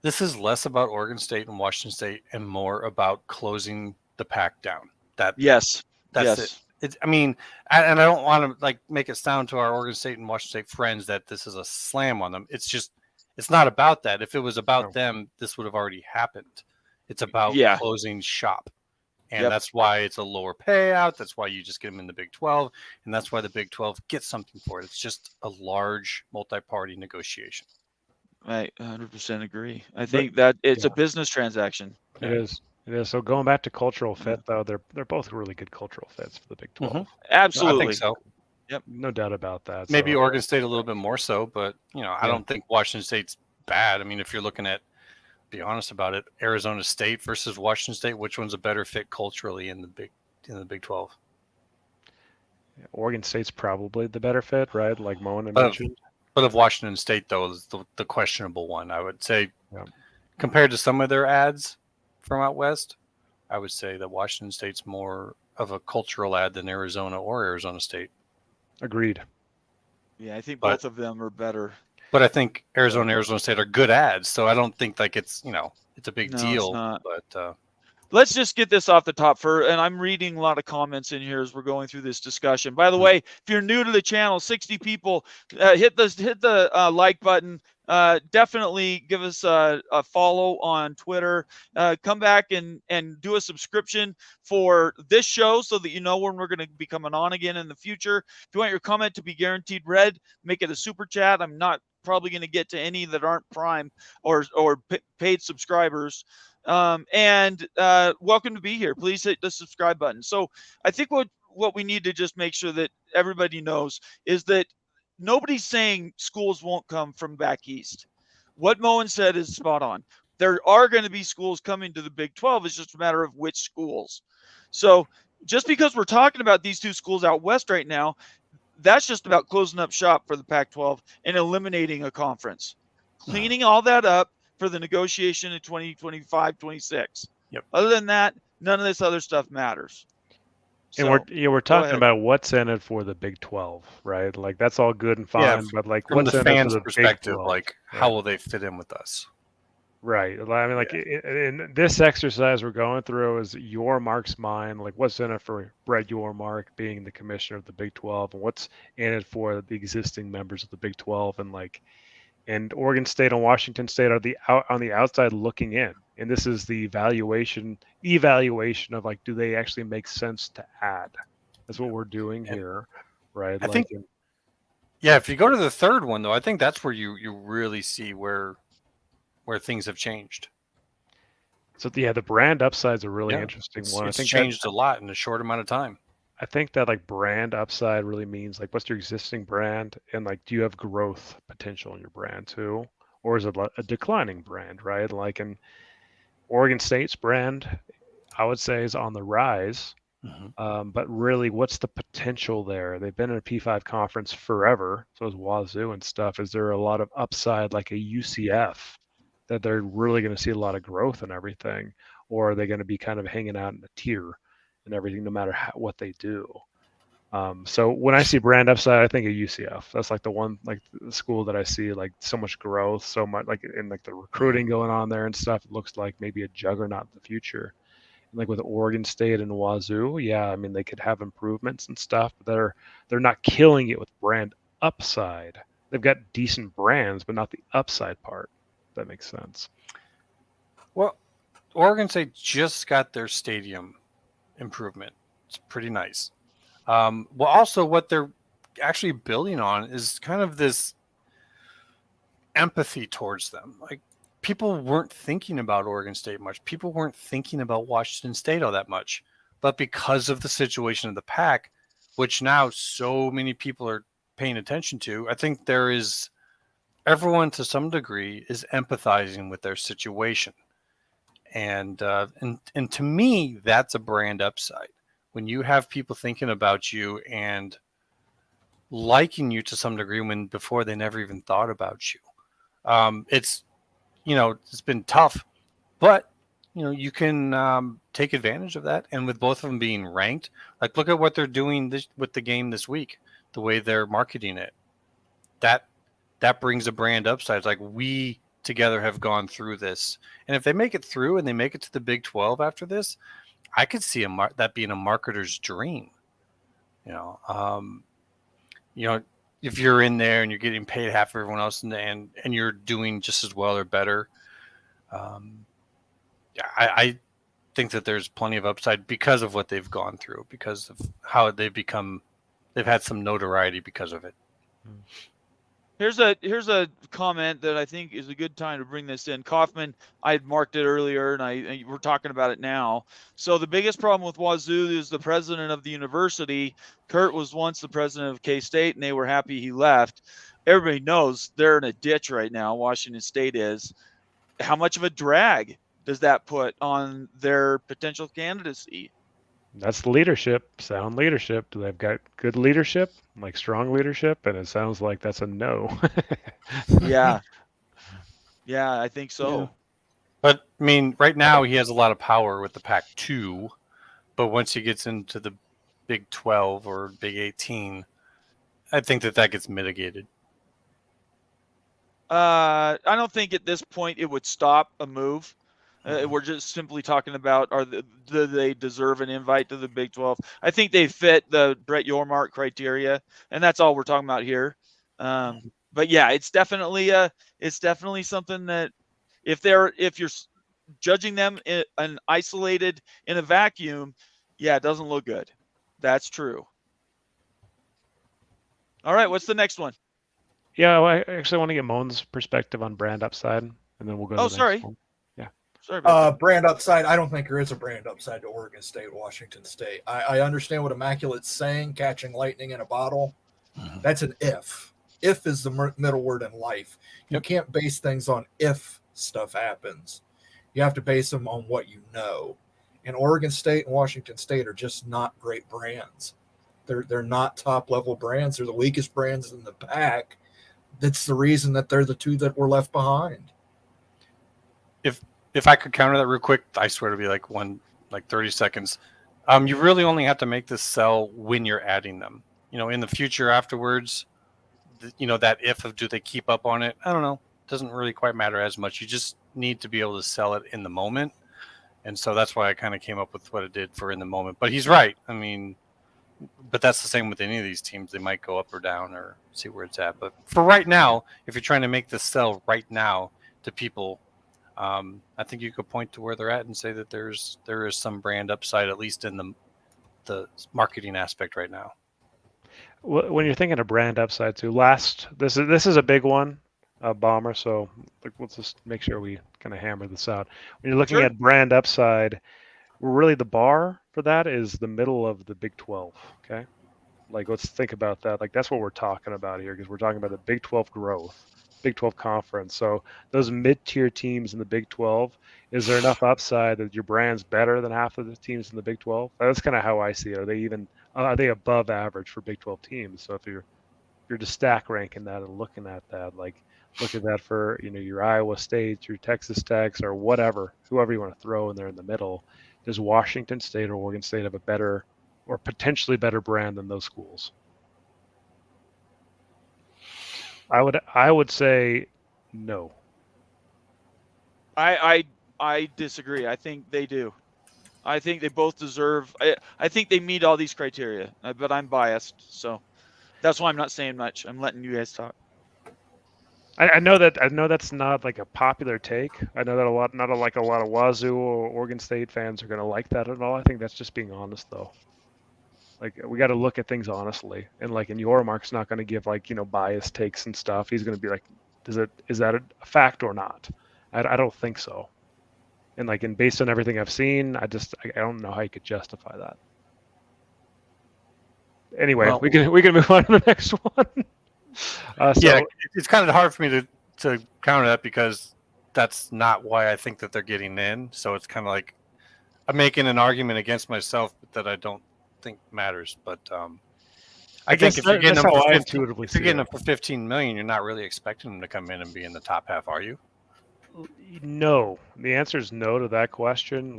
This is less about Oregon State and Washington State and more about closing the pack down. That's it. I mean, and I don't want to make it sound to our Oregon State and Washington State friends that this is a slam on them. It's just, it's not about that. If it was about them, this would have already happened. It's about closing shop. And that's why it's a lower payout. That's why you just get them in the Big 12. And that's why the Big 12 gets something for it. It's just a large multi-party negotiation. I 100% agree. I think that it's a business transaction. It is. So going back to cultural fit, though, they're both really good cultural fits for the Big 12. Mm-hmm. Absolutely. I think so. Yep. No doubt about that. Maybe Oregon State a little bit more so, but I don't think Washington State's bad. I mean, if you're looking at, be honest about it, Arizona State versus Washington State, which one's a better fit culturally in the Big 12? Oregon State's probably the better fit, right? Like Moen mentioned. But of Washington State, though, is the questionable one. I would say, compared to some of their ads from out west, I would say that Washington State's more of a cultural ad than Arizona or Arizona State. Agreed. Yeah, I think both of them are better. But I think Arizona and Arizona State are good ads, so I don't think it's it's a big deal. It's not. But let's just get this off the top and I'm reading a lot of comments in here as we're going through this discussion. By the way, if you're new to the channel, 60 people, hit the like button. Definitely give us a follow on Twitter. Come back and do a subscription for this show so that you know when we're going to be coming on again in the future. If you want your comment to be guaranteed read, make it a super chat. I'm not probably going to get to any that aren't Prime or paid subscribers. And welcome to be here. Please hit the subscribe button. So I think what we need to just make sure that everybody knows is that nobody's saying schools won't come from back east. What Moen said is spot on. There are going to be schools coming to the Big 12. It's just a matter of which schools. So just because we're talking about these 2 schools out west right now, that's just about closing up shop for the Pac-12 and eliminating a conference. Cleaning all that up for the negotiation in 2025-26. Yep. Other than that, none of this other stuff matters. And So, we're talking ahead. about what's in it for the Big 12, right? Like that's all good and Yeah, fine, but like from what's the in it for fans' the Big perspective, 12? like Right. how will they fit in with us? Right. I mean, like in this exercise we're going through is your Mark's mind. Like, what's in it for Brett Yormark being the commissioner of the Big 12, and what's in it for the existing members of the Big 12, and Oregon State and Washington State are on the outside looking in, and this is the evaluation of like, do they actually make sense to add? That's what we're doing here, right? I think. Yeah, if you go to the third one though, I think that's where you really see where things have changed. So yeah, the brand upside is a really interesting one. It's changed a lot in a short amount of time. I think that like brand upside really means like what's your existing brand, and like do you have growth potential in your brand too, or is it a declining brand, right? Like in Oregon State's brand, I would say is on the rise, but really, what's the potential there? They've been in a P5 conference forever, so is Wazoo and stuff. Is there a lot of upside like a UCF that they're really going to see a lot of growth and everything, or are they going to be kind of hanging out in a tier and everything, no matter what they do? So when I see brand upside, I think of UCF. That's like the one, like the school that I see like so much growth, so much like in like the recruiting going on there and stuff. It looks like maybe a juggernaut in the future. And like with Oregon State and Wazoo, yeah, I mean they could have improvements and stuff, but they're not killing it with brand upside. They've got decent brands, but not the upside part. If that makes sense. Well, Oregon State just got their stadium improvement. It's pretty nice. Well, also what they're actually building on is kind of this empathy towards them. Like people weren't thinking about Oregon State much. People weren't thinking about Washington State all that much. But because of the situation of the Pac, which now so many people are paying attention to, I think there is everyone to some degree is empathizing with their situation. And to me, that's a brand upside. When you have people thinking about you and liking you to some degree when before they never even thought about you. It's been tough, but you can take advantage of that. And with both of them being ranked, like look at what they're doing with the game this week, the way they're marketing it. That brings a brand upside. It's like we together have gone through this, and if they make it through and they make it to the Big 12 after this, I could see that being a marketer's dream. If you're in there and you're getting paid half of everyone else and you're doing just as well or better, I think that there's plenty of upside because of what they've gone through, because of how they've had some notoriety because of it. Here's a comment that I think is a good time to bring this in. Kaufman, I had marked it earlier, and we're talking about it now. So the biggest problem with Wazoo is the president of the university. Kurt was once the president of K-State, and they were happy he left. Everybody knows they're in a ditch right now. Washington State is. How much of a drag does that put on their potential candidacy? That's leadership, sound leadership. They've got good leadership, like strong leadership, and it sounds like that's a no. Yeah, I think so. Yeah. But I mean, right now he has a lot of power with the Pac-2, but once he gets into the Big 12 or Big 18, I think that gets mitigated. I don't think at this point it would stop a move. We're just simply talking about do they deserve an invite to the Big 12? I think they fit the Brett Yormark criteria, and that's all we're talking about here. But yeah, it's definitely something that if you're judging them in isolated in a vacuum, yeah, it doesn't look good. That's true. All right, what's the next one? Yeah, well, I actually want to get Moan's perspective on brand upside, and then we'll go to the next one. Sorry. Brand upside. I don't think there is a brand upside to Oregon State, Washington State. I understand what Immaculate's saying, catching lightning in a bottle. That's an if. If is the middle word in life. You can't base things on if stuff happens. You have to base them on what you know. And Oregon State and Washington State are just not great brands. They're not top level brands. They're the weakest brands in the pack. That's the reason that they're the two that were left behind. If I could counter that real quick, I swear to be like 30 seconds. You really only have to make this sell when you're adding them. In the future afterwards, that if of do they keep up on it? I don't know. It doesn't really quite matter as much. You just need to be able to sell it in the moment. And so that's why I kind of came up with what it did for in the moment. But he's right. I mean, but that's the same with any of these teams. They might go up or down or see where it's at. But for right now, if you're trying to make this sell right now to people, I think you could point to where they're at and say that there is some brand upside, at least in the marketing aspect right now. When you're thinking of brand upside too, this is a big one, Bomber. So let's just make sure we kind of hammer this out. When you're looking at brand upside, really the bar for that is the middle of the Big 12. Okay, let's think about that. That's what we're talking about here, because we're talking about the Big 12 growth, Big 12 conference. So those mid-tier teams in the Big 12, is there enough upside that your brand's better than half of the teams in the Big 12? That's kind of how I see it. Are they above average for Big 12 teams? So if you're just stack ranking that and looking at that, look at that for your Iowa State, your Texas Techs, or whoever you want to throw in there in the middle. Does Washington State or Oregon State have a better or potentially better brand than those schools? I would say no. I disagree. I think they do. I think they both deserve. I think they meet all these criteria, but I'm biased, so that's why I'm not saying much. I'm letting you guys talk. I know that's not a popular take. I know that a lot of Wazoo or Oregon State fans are going to like that at all. I think that's just being honest, though. We got to look at things honestly, and and Yormark's not going to give biased takes and stuff. He's going to be like, is that a fact or not? I don't think so. And based on everything I've seen, I don't know how you could justify that. Anyway, we can move on to the next one. It's kind of hard for me to counter that, because that's not why I think that they're getting in. So it's kind of like I'm making an argument against myself that I don't think matters. But I think if you're getting them for 15 million, you're not really expecting them to come in and be in the top half, are you? No, the answer is no to that question.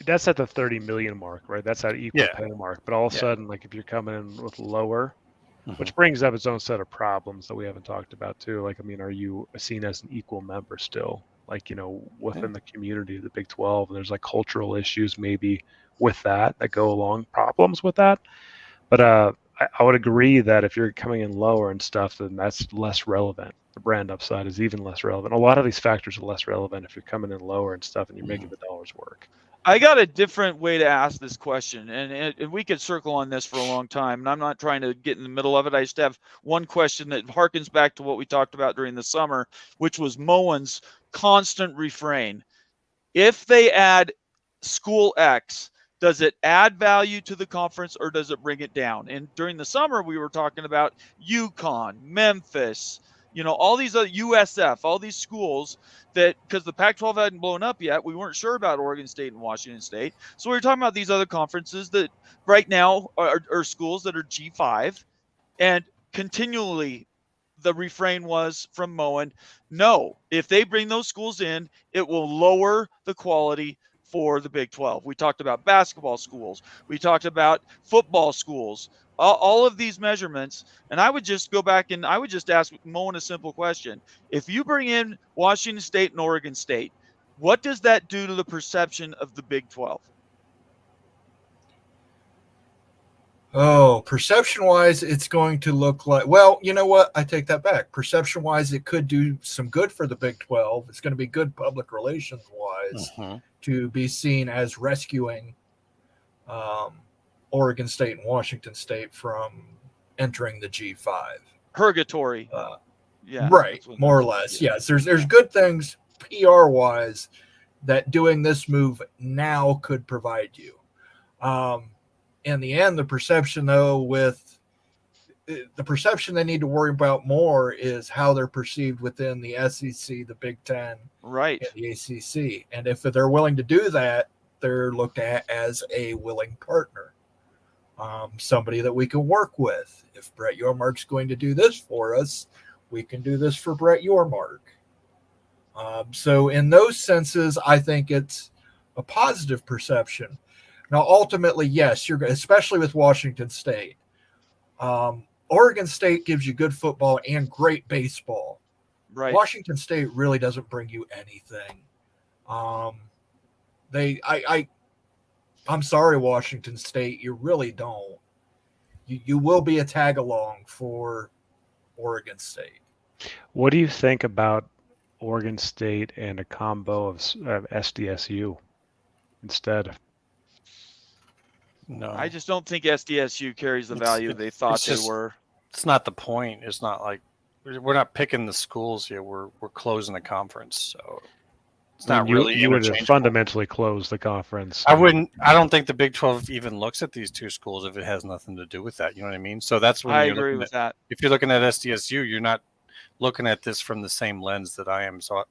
That's at the 30 million mark, right? That's at equal pay mark. But all of a sudden, if you're coming in with lower, which brings up its own set of problems that we haven't talked about too. Are you seen as an equal member still? Within the community of the Big 12, and there's cultural issues maybe with that go along, problems with that. But I would agree that if you're coming in lower and stuff, then that's less relevant. The brand upside is even less relevant. A lot of these factors are less relevant if you're coming in lower and stuff and you're making the dollars work. I got a different way to ask this question, and we could circle on this for a long time, and I'm not trying to get in the middle of it. I just have one question that harkens back to what we talked about during the summer, which was Moen's constant refrain. If they add school X, does it add value to the conference or does it bring it down? And during the summer, we were talking about UConn, Memphis, all these other USF, all these schools that, because the Pac-12 hadn't blown up yet, we weren't sure about Oregon State and Washington State. So we were talking about these other conferences that right now are schools that are G5, and continually the refrain was from Moen, no, if they bring those schools in, it will lower the quality for the Big 12. We talked about basketball schools. We talked about football schools. All of these measurements, and I would just go back and I would just ask Moen a simple question. If you bring in Washington State and Oregon State, what does that do to the perception of the Big 12? Oh, perception-wise, it's going to look like, well, you know what? I take that back. Perception-wise, it could do some good for the Big 12. It's going to be good public relations-wise to be seen as rescuing Oregon State and Washington State from entering the G5. Purgatory. Right, more or less. Yes, there's good things PR-wise that doing this move now could provide you. In the end, the perception, though, the perception they need to worry about more is how they're perceived within the SEC, the Big Ten, right, and the ACC. And if they're willing to do that, they're looked at as a willing partner, somebody that we can work with. If Brett Yormark's going to do this for us, we can do this for Brett Yormark. So in those senses, I think it's a positive perception. Now, ultimately, yes, you're especially with Washington State. Oregon State gives you good football and great baseball. Right. Washington State really doesn't bring you anything. I'm sorry, Washington State, you really don't. You will be a tag along for Oregon State. What do you think about Oregon State and a combo of SDSU instead? No, I just don't think SDSU carries the value they thought they were. It's not the point. It's not like we're not picking the schools here. We're closing the conference, so it's not really. You would have fundamentally closed the conference. I wouldn't. I don't think the Big 12 even looks at these two schools if it has nothing to do with that. You know what I mean? So that's when I agree with that. If you're looking at SDSU, you're not looking at this from the same lens that I am. So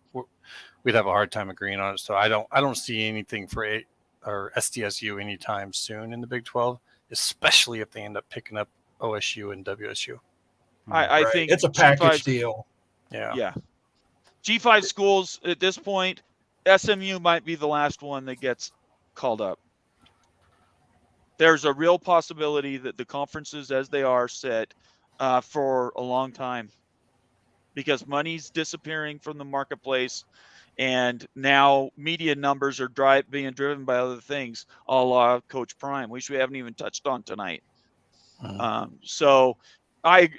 we'd have a hard time agreeing on it. So I don't see anything for or SDSU anytime soon in the Big 12, especially if they end up picking up OSU and WSU. I think it's a package deal. Yeah. G5 schools at this point, SMU might be the last one that gets called up. There's a real possibility that the conferences as they are set for a long time because money's disappearing from the marketplace. And now media numbers are being driven by other things, a la Coach Prime, which we haven't even touched on tonight. So I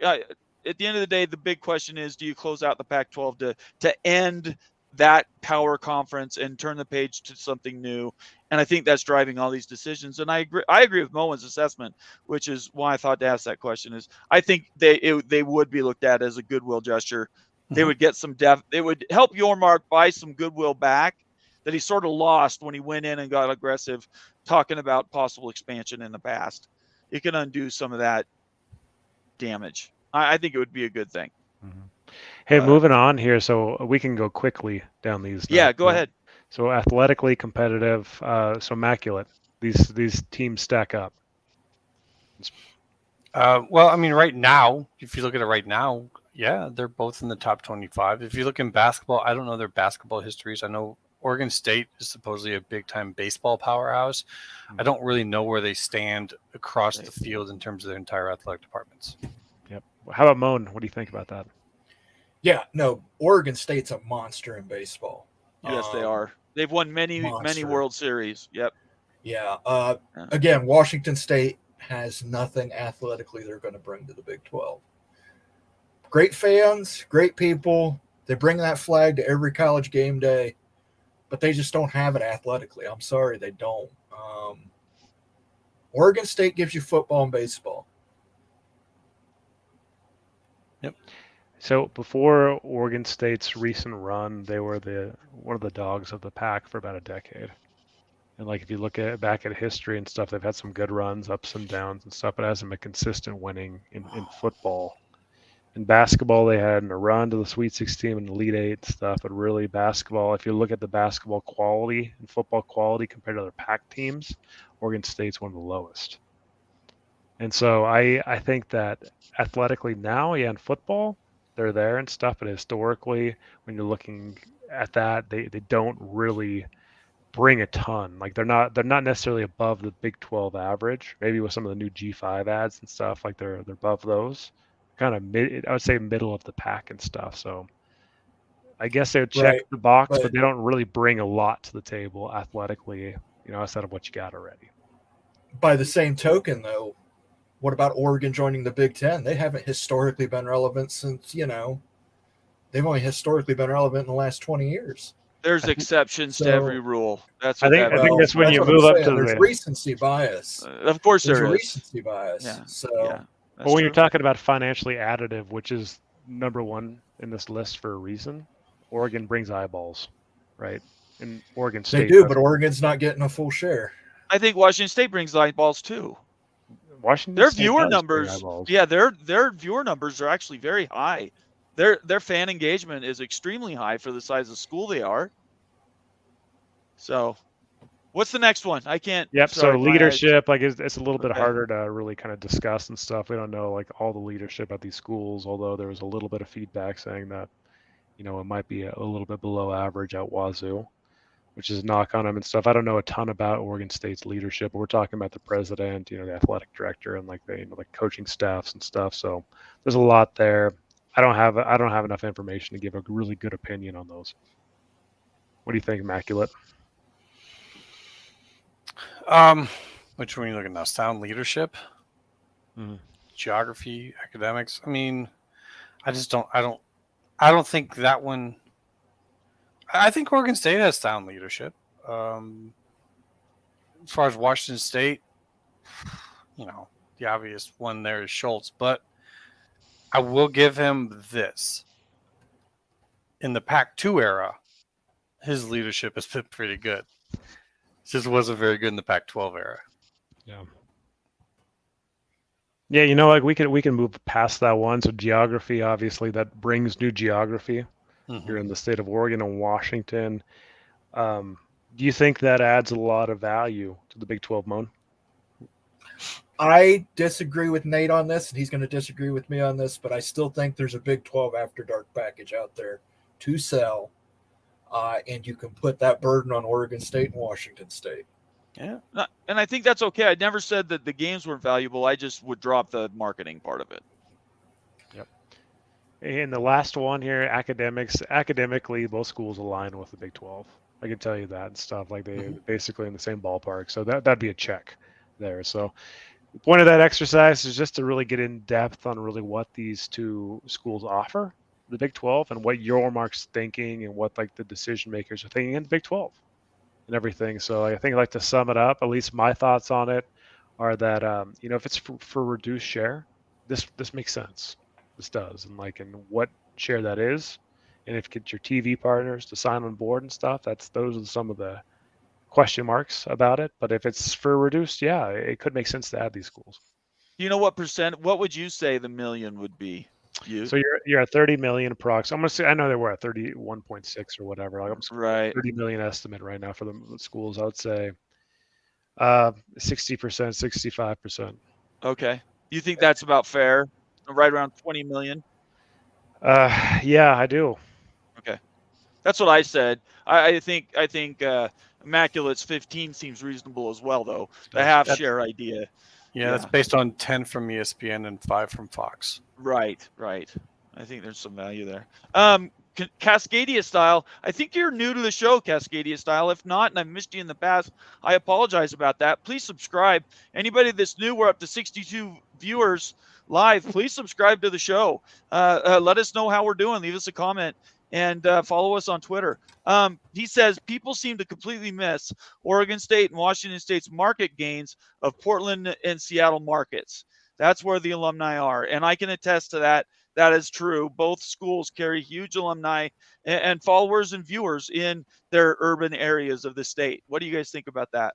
at the end of the day, the big question is, do you close out the Pac-12 to end that power conference and turn the page to something new? And I think that's driving all these decisions. And I agree with Moen's assessment, which is why I thought to ask that question. Is I think they would be looked at as a goodwill gesture. They would get some it would help Yormark buy some goodwill back that he sort of lost when he went in and got aggressive talking about possible expansion in the past. It can undo some of that damage. I think it would be a good thing. Mm-hmm. Hey, moving on here, so we can go quickly down these. Yeah, go ahead. So athletically competitive, so immaculate. These teams stack up. Well, I mean, right now, if you look at it right now, yeah, they're both in the top 25. If you look in basketball, I don't know their basketball histories. I know Oregon State is supposedly a big-time baseball powerhouse. I don't really know where they stand across the field in terms of their entire athletic departments. Yep. How about Moan? What do you think about that? Yeah, no, Oregon State's a monster in baseball. Yes, they are. They've won many World Series. Yep. Yeah. Again, Washington State has nothing athletically they're going to bring to the Big 12. Great fans, great people. They bring that flag to every college game day, but they just don't have it athletically. I'm sorry, they don't. Oregon State gives you football and baseball. Yep. So before Oregon State's recent run, they were one of the dogs of the pack for about a decade. And like if you look back at history and stuff, they've had some good runs, ups and downs and stuff, but it hasn't been consistent winning in football. In basketball, they had a run to the Sweet 16 and Elite 8 and stuff, but really basketball, if you look at the basketball quality and football quality compared to other Pac teams, Oregon State's one of the lowest. And so I think that athletically now, in football, they're there and stuff, but historically, when you're looking at that, they don't really bring a ton. Like they're not necessarily above the Big 12 average. Maybe with some of the new G5 ads and stuff, like they're above those. Kind of I would say middle of the pack and stuff. So I guess they would check the box, but they don't really bring a lot to the table athletically, outside of what you got already. By the same token, though, what about Oregon joining the Big 10? They haven't historically been relevant since, they've only historically been relevant in the last 20 years. There's exceptions to every rule. That's what I think that's when you move up to there's recency bias. Of course there's there is. Recency bias. Yeah. So, but when you're talking about financially additive, which is number one in this list for a reason, Oregon brings eyeballs, right? And Oregon State. They do, but Oregon's not getting a full share. I think Washington State brings eyeballs too. Their viewer numbers, their viewer numbers are actually very high. Their fan engagement is extremely high for the size of school they are. So, what's the next one? I can't. Yep. So leadership, it's a little bit harder to really kind of discuss and stuff. We don't know all the leadership at these schools, although there was a little bit of feedback saying that, it might be a little bit below average at Wazoo. which is a knock on him and stuff. I don't know a ton about Oregon State's leadership, but we're talking about the president, the athletic director, and like the like coaching staffs and stuff. So there's a lot there. I don't have enough information to give a really good opinion on those. What do you think, Immaculate? Which one are you looking at? Sound leadership, geography, academics. I mean, I don't think that one. I think Oregon State has sound leadership. As far as Washington State, the obvious one there is Schultz, but I will give him this. In the Pac-2 era, his leadership has been pretty good. Just wasn't very good in the Pac-12 era. Yeah. Yeah, like we can move past that one. So geography, obviously, that brings new geography. You're in the state of Oregon and Washington. Do you think that adds a lot of value to the Big 12, Moan? I disagree with Nate on this, and he's going to disagree with me on this, but I still think there's a Big 12 After Dark package out there to sell, and you can put that burden on Oregon State and Washington State. Yeah, and I think that's okay. I never said that the games weren't valuable. I just would drop the marketing part of it. And the last one here, academically, both schools align with the Big 12. I can tell you that and stuff. Like they're basically in the same ballpark. So that'd be a check there. So the point of that exercise is just to really get in depth on really what these two schools offer, the Big 12, and what your mark's thinking and what like the decision makers are thinking in the Big 12 and everything. So I think I'd like to sum it up. At least my thoughts on it are that, if it's for reduced share, this makes sense. This does, and what share that is, and if you get your TV partners to sign on board and stuff, those are some of the question marks about it. But if it's for reduced, yeah, it could make sense to add these schools. You know what percent? What would you say the million would be? So you're at 30 million approx. I'm gonna say I know they were at 31.6 or whatever. Right. 30 million estimate right now for the schools. I would say 60%, 65%. Okay. You think that's about fair? Right around 20 million? Yeah, I do. Okay. That's what I said. I think Immaculate's 15 seems reasonable as well, though. The half share idea. Yeah, that's based on 10 from ESPN and 5 from Fox. Right. I think there's some value there. Cascadia Style, I think you're new to the show, Cascadia Style. If not, and I've missed you in the past, I apologize about that. Please subscribe. Anybody that's new, we're up to 62 viewers live. Please subscribe to the show. Let us know how we're doing. Leave us a comment and follow us on Twitter. He says people seem to completely miss Oregon State and Washington State's market gains of Portland and Seattle markets. That's where the alumni are, and I can attest to that. That is true. Both schools carry huge alumni and followers and viewers in their urban areas of the state. What do you guys think about that?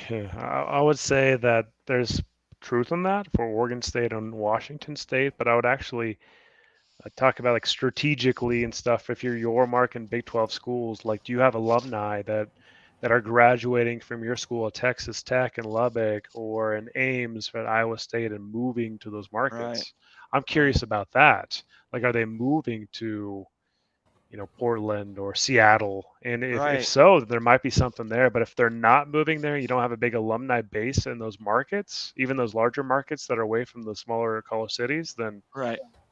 Yeah, I would say that there's truth in that for Oregon State and Washington State, but I would actually talk about strategically and stuff. If you're your mark in Big 12 schools, do you have alumni that are graduating from your school at Texas Tech and Lubbock or in Ames at Iowa State and moving to those markets? Right. I'm curious about that. Are they moving to, Portland or Seattle? And if so, there might be something there. But if they're not moving there, you don't have a big alumni base in those markets, even those larger markets that are away from the smaller college cities, then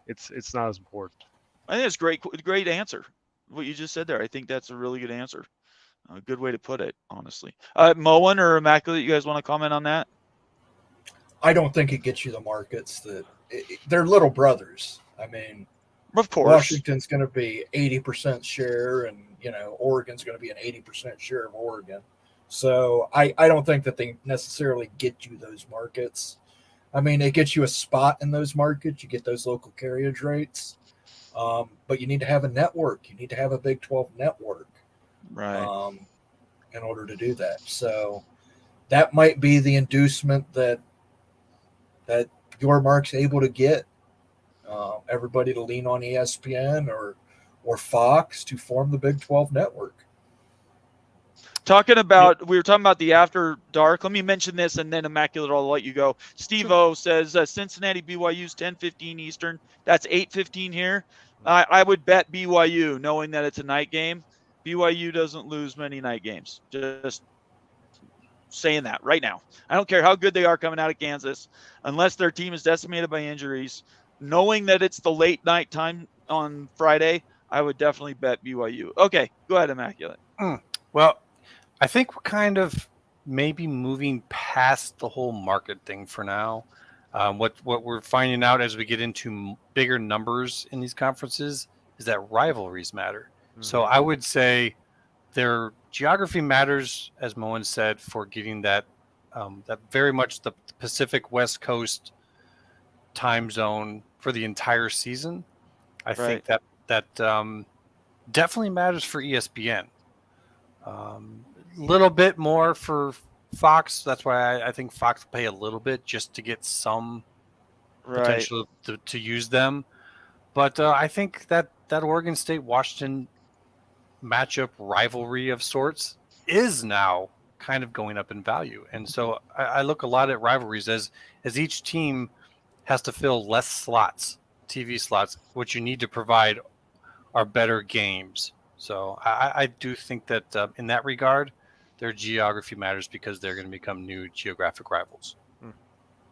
it's not as important. I think it's great answer. What you just said there. I think that's a really good answer. A good way to put it, honestly. Moen or Immaculate, you guys want to comment on that? I don't think it gets you the markets they're little brothers. I mean, of course, Washington's going to be 80% share, and Oregon's going to be an 80% share of Oregon. So I don't think that they necessarily get you those markets. I mean, it gets you a spot in those markets. You get those local carriage rates, but you need to have a network. You need to have a Big 12 network, right? In order to do that. So that might be the inducement that your mark's able to get everybody to lean on ESPN or Fox to form the Big 12 network. We were talking about the After Dark. Let me mention this, and then Immaculate, I'll let you go. Steve O says Cincinnati BYU's 10:15 Eastern. That's 8:15 here. I would bet BYU, knowing that it's a night game. BYU doesn't lose many night games. Just saying that right now. I don't care how good they are coming out of Kansas, unless their team is decimated by injuries. Knowing that it's the late night time on Friday, I would definitely bet BYU. Okay, go ahead, Immaculate. Well, I think we're kind of maybe moving past the whole market thing for now. What we're finding out as we get into bigger numbers in these conferences is that rivalries matter. So I would say their geography matters, as Moen said, for getting that that very much the Pacific West Coast time zone for the entire season. I think that definitely matters for ESPN. Little bit more for Fox. That's why I think Fox will pay a little bit just to get some potential to use them. But I think that Oregon State Washington matchup rivalry of sorts is now kind of going up in value. And so I look a lot at rivalries as each team has to fill less slots, TV slots. What you need to provide are better games. So I do think that in that regard, their geography matters because they're going to become new geographic rivals.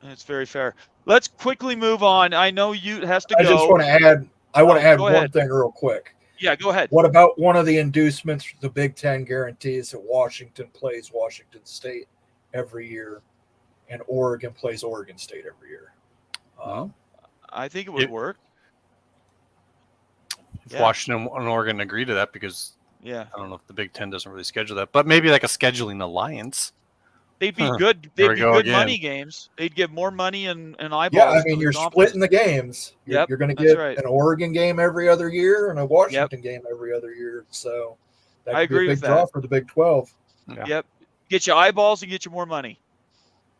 It's very fair. Let's quickly move on. I know Ute has to go. I just want to add. I want to add one ahead. thing real quick. Yeah, go ahead. What about one of the inducements? The Big Ten guarantees that Washington plays Washington State every year, and Oregon plays Oregon State every year. I think it would work. If Washington and Oregon agree to that, because I don't know if the Big Ten doesn't really schedule that, but maybe like a scheduling alliance. They'd be good. They'd be good money games. They'd get more money and eyeballs. Yeah, I mean, you're splitting the games. You're going to get an Oregon game every other year and a Washington game every other year. So that could be a big draw for the Big 12. Yep. Get you eyeballs and get you more money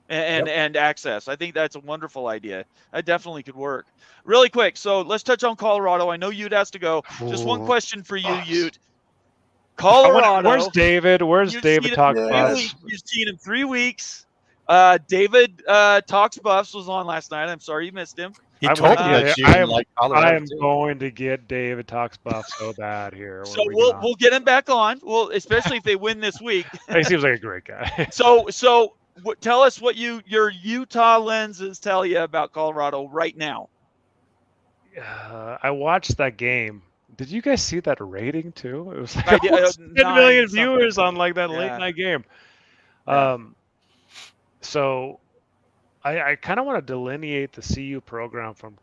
and access. I think that's a wonderful idea. That definitely could work. Really quick. So let's touch on Colorado. I know Ute has to go. Just one question for you, Ute. Colorado. Where's David? Where's David Talks Buffs? You've seen him 3 weeks. David Talks Buffs was on last night. I'm sorry you missed him. He told me that you didn't like Colorado. I am going to get David Talks Buffs so bad here. So we'll get him back on. Well, especially if they win this week. He seems like a great guy. So tell us what your Utah lenses tell you about Colorado right now. I watched that game. Did you guys see that rating too? It was like 10 million viewers on like that late night game. So I kind of want to delineate the CU program from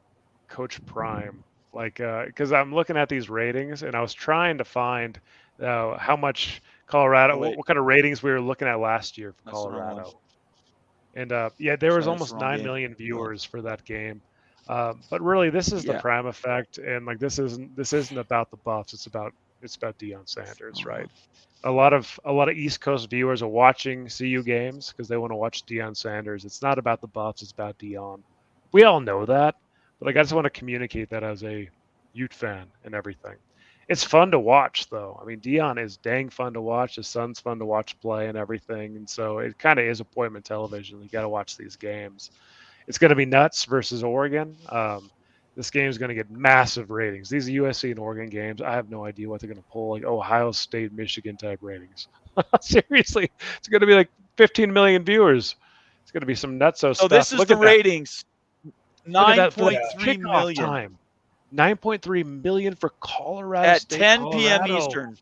Coach Prime, like because I'm looking at these ratings and I was trying to find how much Colorado, what kind of ratings we were looking at last year for Colorado. And there was almost 9 million viewers for that game. But really, this is the Prime effect, and like this isn't about the Buffs. It's about Deion Sanders, right? A lot of East Coast viewers are watching CU games because they want to watch Deion Sanders. It's not about the Buffs. It's about Deion. We all know that, but like I just want to communicate that as a Ute fan and everything. It's fun to watch, though. I mean, Deion is dang fun to watch. His son's fun to watch play and everything, and so it kind of is appointment television. You got to watch these games. It's going to be nuts versus Oregon. This game is going to get massive ratings. These USC and Oregon games, I have no idea what they're going to pull, like Ohio State, Michigan type ratings. Seriously, it's going to be like 15 million viewers. It's going to be some nutso stuff. So this is the ratings. 9.3 million. Time. 9.3 million for Colorado at State, 10 p.m. Eastern.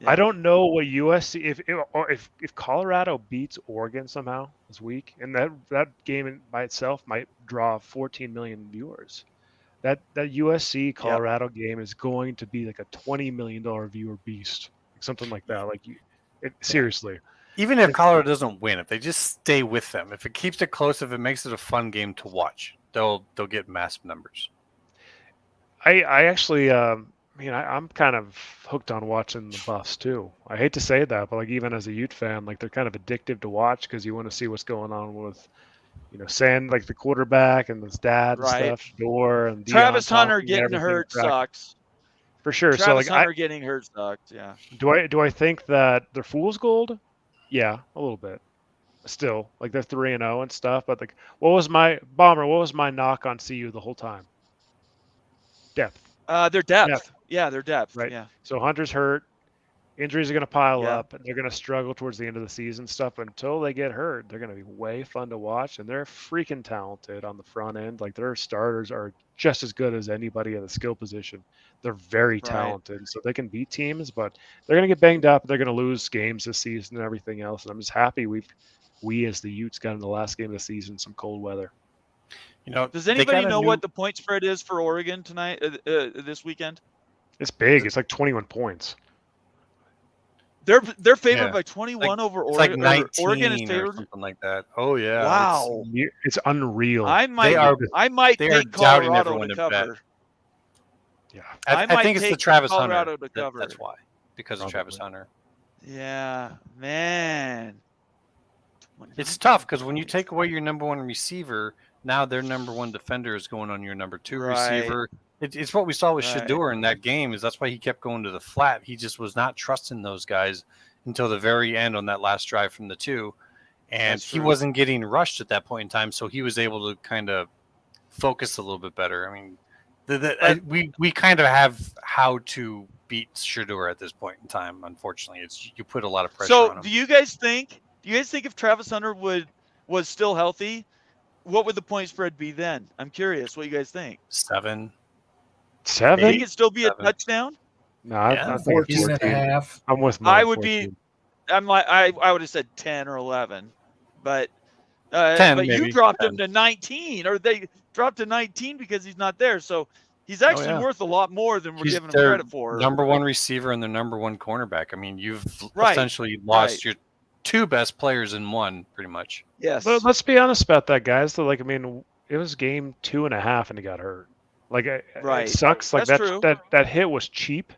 I don't know what USC if Colorado beats Oregon somehow this week, and that game by itself might draw 14 million viewers. That USC Colorado game is going to be like a $20 million viewer beast, something like that. Seriously. Even if Colorado doesn't win, if they just stay with them, if it keeps it close, if it makes it a fun game to watch, they'll get massive numbers. I actually. I'm kind of hooked on watching the Buffs too. I hate to say that, but like even as a Ute fan, like they're kind of addictive to watch because you want to see what's going on with, Sand, like the quarterback and his dad and stuff, Door and Travis Hunter getting hurt sucks. For sure. Travis Hunter getting hurt sucks. Yeah. Do I think that they're fool's gold? Yeah, a little bit. Still, like they're 3-0 and stuff, but like, what was my knock on CU the whole time? Depth. Their depth. Yeah, their depth. Right. Yeah. So Hunter's hurt. Injuries are going to pile Yeah. up, and they're going to struggle towards the end of the season stuff. Until they get hurt, they're going to be way fun to watch, and they're freaking talented on the front end. Like, their starters are just as good as anybody at the skill position. They're very talented, so they can beat teams, but they're going to get banged up. They're going to lose games this season and everything else. And I'm just happy we as the Utes got in the last game of the season some cold weather. Does anybody know what the point spread is for Oregon tonight, this weekend? It's big. It's like 21 points. They're favored by 21 over Oregon. It's like 19 Oregon is favored, or something like that. Oh yeah! Wow, it's unreal. I might take Colorado to cover. Yeah, I think it's the Travis Colorado Hunter. To cover. That's why, because of Travis Hunter. Yeah, man. It's tough because when you take away your number one receiver, now their number one defender is going on your number two receiver. It's what we saw with Shedeur in that game. That's why he kept going to the flat. He just was not trusting those guys until the very end on that last drive from the 2. And he wasn't getting rushed at that point in time, so he was able to kind of focus a little bit better. I mean, we kind of have how to beat Shedeur at this point in time. Unfortunately, you put a lot of pressure on him. So, do you guys think if Travis Hunter was still healthy, what would the point spread be then? I'm curious what you guys think. 7. 7? You think it'd still be a touchdown? No, I think 14 and a half. I'm with I would be. I would have said 10 or 11, but 10, but maybe. you dropped 10. him to 19, or they dropped to 19 because he's not there. So he's actually worth a lot more than we're giving him credit for. Number one receiver and their number one cornerback. I mean, you've essentially lost your 2 best players in one, pretty much. Yes. But let's be honest about that, guys. So, like, I mean, it was game 2.5 and he got hurt. Like, it sucks. Like, that hit was cheap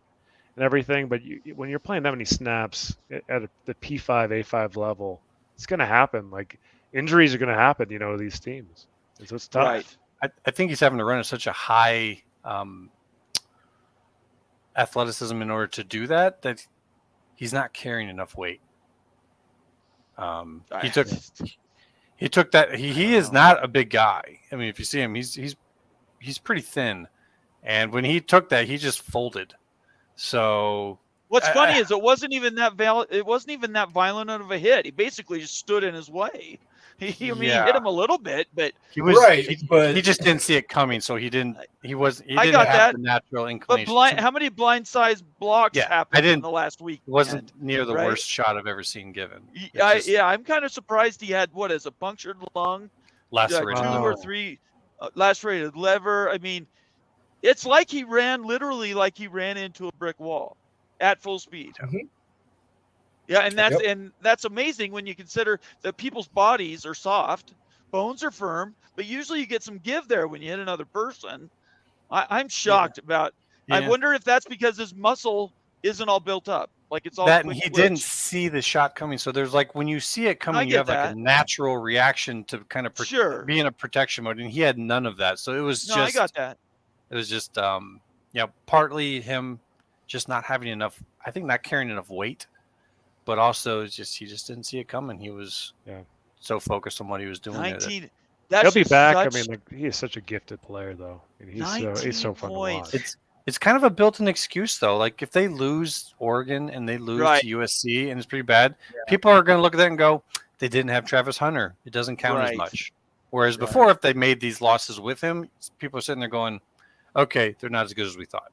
and everything, but when you're playing that many snaps at the P5, A5 level, it's going to happen. Like, injuries are going to happen, these teams. So it's tough. Right. I think he's having to run at such a high athleticism in order to do that he's not carrying enough weight. He took that. He is not a big guy. I mean, if you see him, he's pretty thin, and when he took that, he just folded. So what's funny is it wasn't even that violent of a hit. He basically just stood in his way. He hit him a little bit, but he just didn't see it coming, so he didn't have the natural inclination. But how many blindside blocks happened in the last week? It wasn't near the worst shot I've ever seen given. I'm kind of surprised he had a punctured lung, lacerated 2 or 3 lacerated liver. I mean, it's like he ran into a brick wall at full speed. Mm-hmm. Yeah, and that's amazing when you consider that people's bodies are soft, bones are firm, but usually you get some give there when you hit another person. I'm shocked about. I wonder if that's because his muscle isn't all built up, like it's all that, and he didn't see the shot coming. So there's like when you see it coming, you have like a natural reaction to kind of be in a protection mode, and he had none of that. So it was I got that. It was just partly him just not having enough. I think not carrying enough weight. But also, he just didn't see it coming. He was so focused on what he was doing. 19. He'll be back. I mean, he is such a gifted player, though. He's so fun to watch. It's kind of a built-in excuse, though. Like if they lose Oregon and they lose to USC and it's pretty bad, people are going to look at that and go, "They didn't have Travis Hunter. It doesn't count as much." Whereas before, if they made these losses with him, people are sitting there going, "Okay, they're not as good as we thought."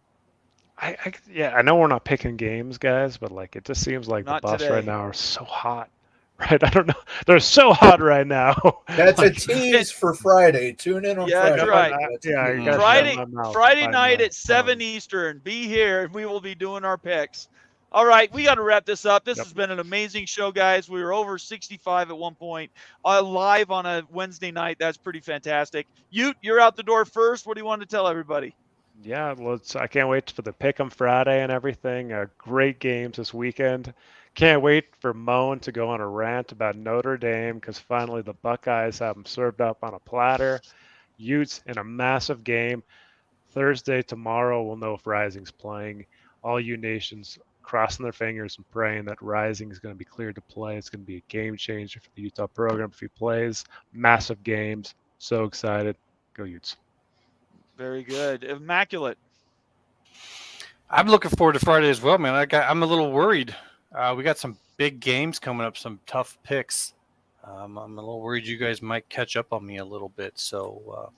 I know we're not picking games, guys, but like it just seems like the Buffs right now are so hot, right? I don't know, they're so hot right now. That's a tease for Friday. Tune in on Friday. That's right. Friday night at 7 Eastern. Be here, and we will be doing our picks. All right, we got to wrap this up. This has been an amazing show, guys. We were over 65 at one point, live on a Wednesday night. That's pretty fantastic. You're out the door first. What do you want to tell everybody? Yeah, I can't wait for the Pick'em Friday and everything. Great games this weekend. Can't wait for Moan to go on a rant about Notre Dame because finally the Buckeyes have them served up on a platter. Utes in a massive game. Thursday, tomorrow, we'll know if Rising's playing. All you nations crossing their fingers and praying that Rising is going to be cleared to play. It's going to be a game changer for the Utah program if he plays. Massive games. So excited. Go Utes. Very good. Immaculate. I'm looking forward to Friday as well, man. I'm a little worried. We got some big games coming up, some tough picks. I'm a little worried you guys might catch up on me a little bit. So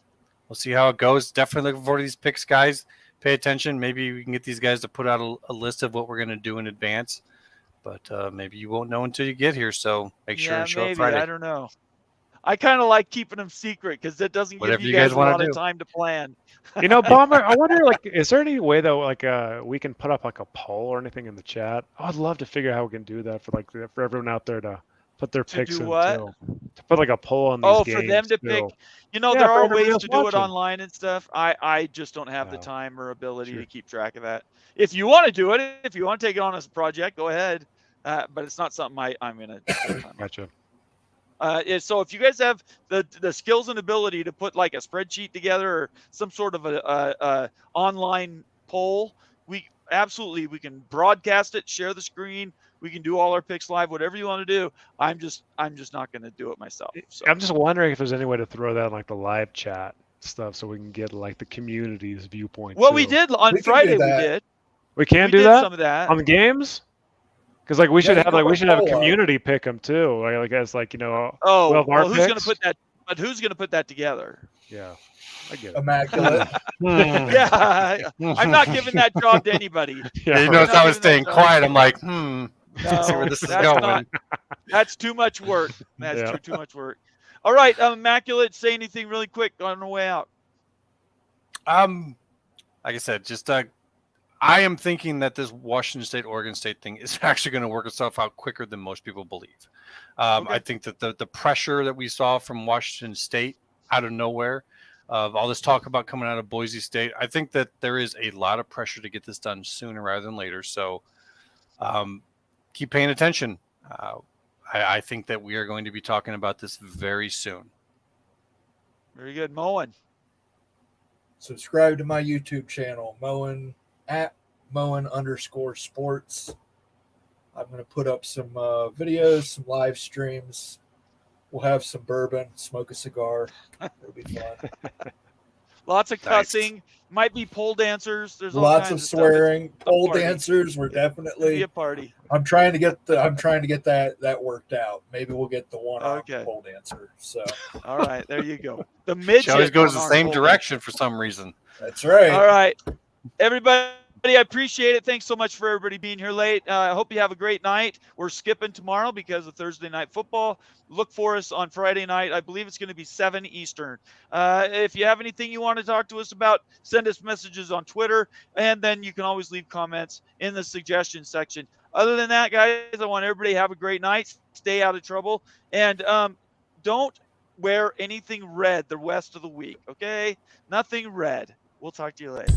we'll see how it goes. Definitely looking forward to these picks, guys. Pay attention. Maybe we can get these guys to put out a list of what we're going to do in advance. But maybe you won't know until you get here. So make sure and show up Friday. I don't know. I kind of like keeping them secret because that doesn't Whatever give you guys a lot do. of time to plan. You know, Bomber, I wonder, like, is there any way though, like, we can put up like a poll or anything in the chat? I'd love to figure out how we can do that for everyone out there to put their picks in too. To put like a poll on these games. For them to pick. You know, there are ways to do it online and stuff. I just don't have the time or ability to keep track of that. If you want to do it, if you want to take it on as a project, go ahead. But it's not something I'm going to. Gotcha. So if you guys have the skills and ability to put like a spreadsheet together or some sort of a online poll, we can broadcast it, share the screen. We can do all our picks live, whatever you want to do. I'm just not going to do it myself. So. I'm just wondering if there's any way to throw that in like the live chat stuff so we can get like the community's viewpoint. Well, we did on Friday. We did. We can do that? Some of that on the games. Because like we should have a community pick them too. Like as like who's going to put that? But who's going to put that together? Yeah, I get it. Immaculate. Yeah, I'm not giving that job to anybody. Yeah, you notice I was staying quiet. I'm like, no, see where this is going. That's too much work. That's too much work. All right, Immaculate, say anything really quick on the way out. Like I said, just I am thinking that this Washington State, Oregon State thing is actually going to work itself out quicker than most people believe. I think that the pressure that we saw from Washington State out of nowhere, of all this talk about coming out of Boise State, I think that there is a lot of pressure to get this done sooner rather than later. So keep paying attention. I think that we are going to be talking about this very soon. Very good. Moen. Subscribe to my YouTube channel, Moen, at Moen_sports. I'm going to put up some videos, some live streams. We'll have some bourbon, smoke a cigar. It'll be fun. Lots of cussing. Nice. Might be pole dancers. There's lots of swearing. Pole dancers. We're definitely be a party. I'm trying to get that worked out. Maybe we'll get the one pole dancer. So all right, there you go. The midget she always goes the same direction for some reason. That's right. All right, everybody. I appreciate it. Thanks so much for everybody being here late. I hope you have a great night. We're skipping tomorrow because of Thursday night football. Look for us on Friday night. I believe it's going to be 7 Eastern. If you have anything you want to talk to us about, send us messages on Twitter, and then you can always leave comments in the suggestion section. Other than that, guys, I want everybody to have a great night. Stay out of trouble. And don't wear anything red the rest of the week, okay? Nothing red. We'll talk to you later.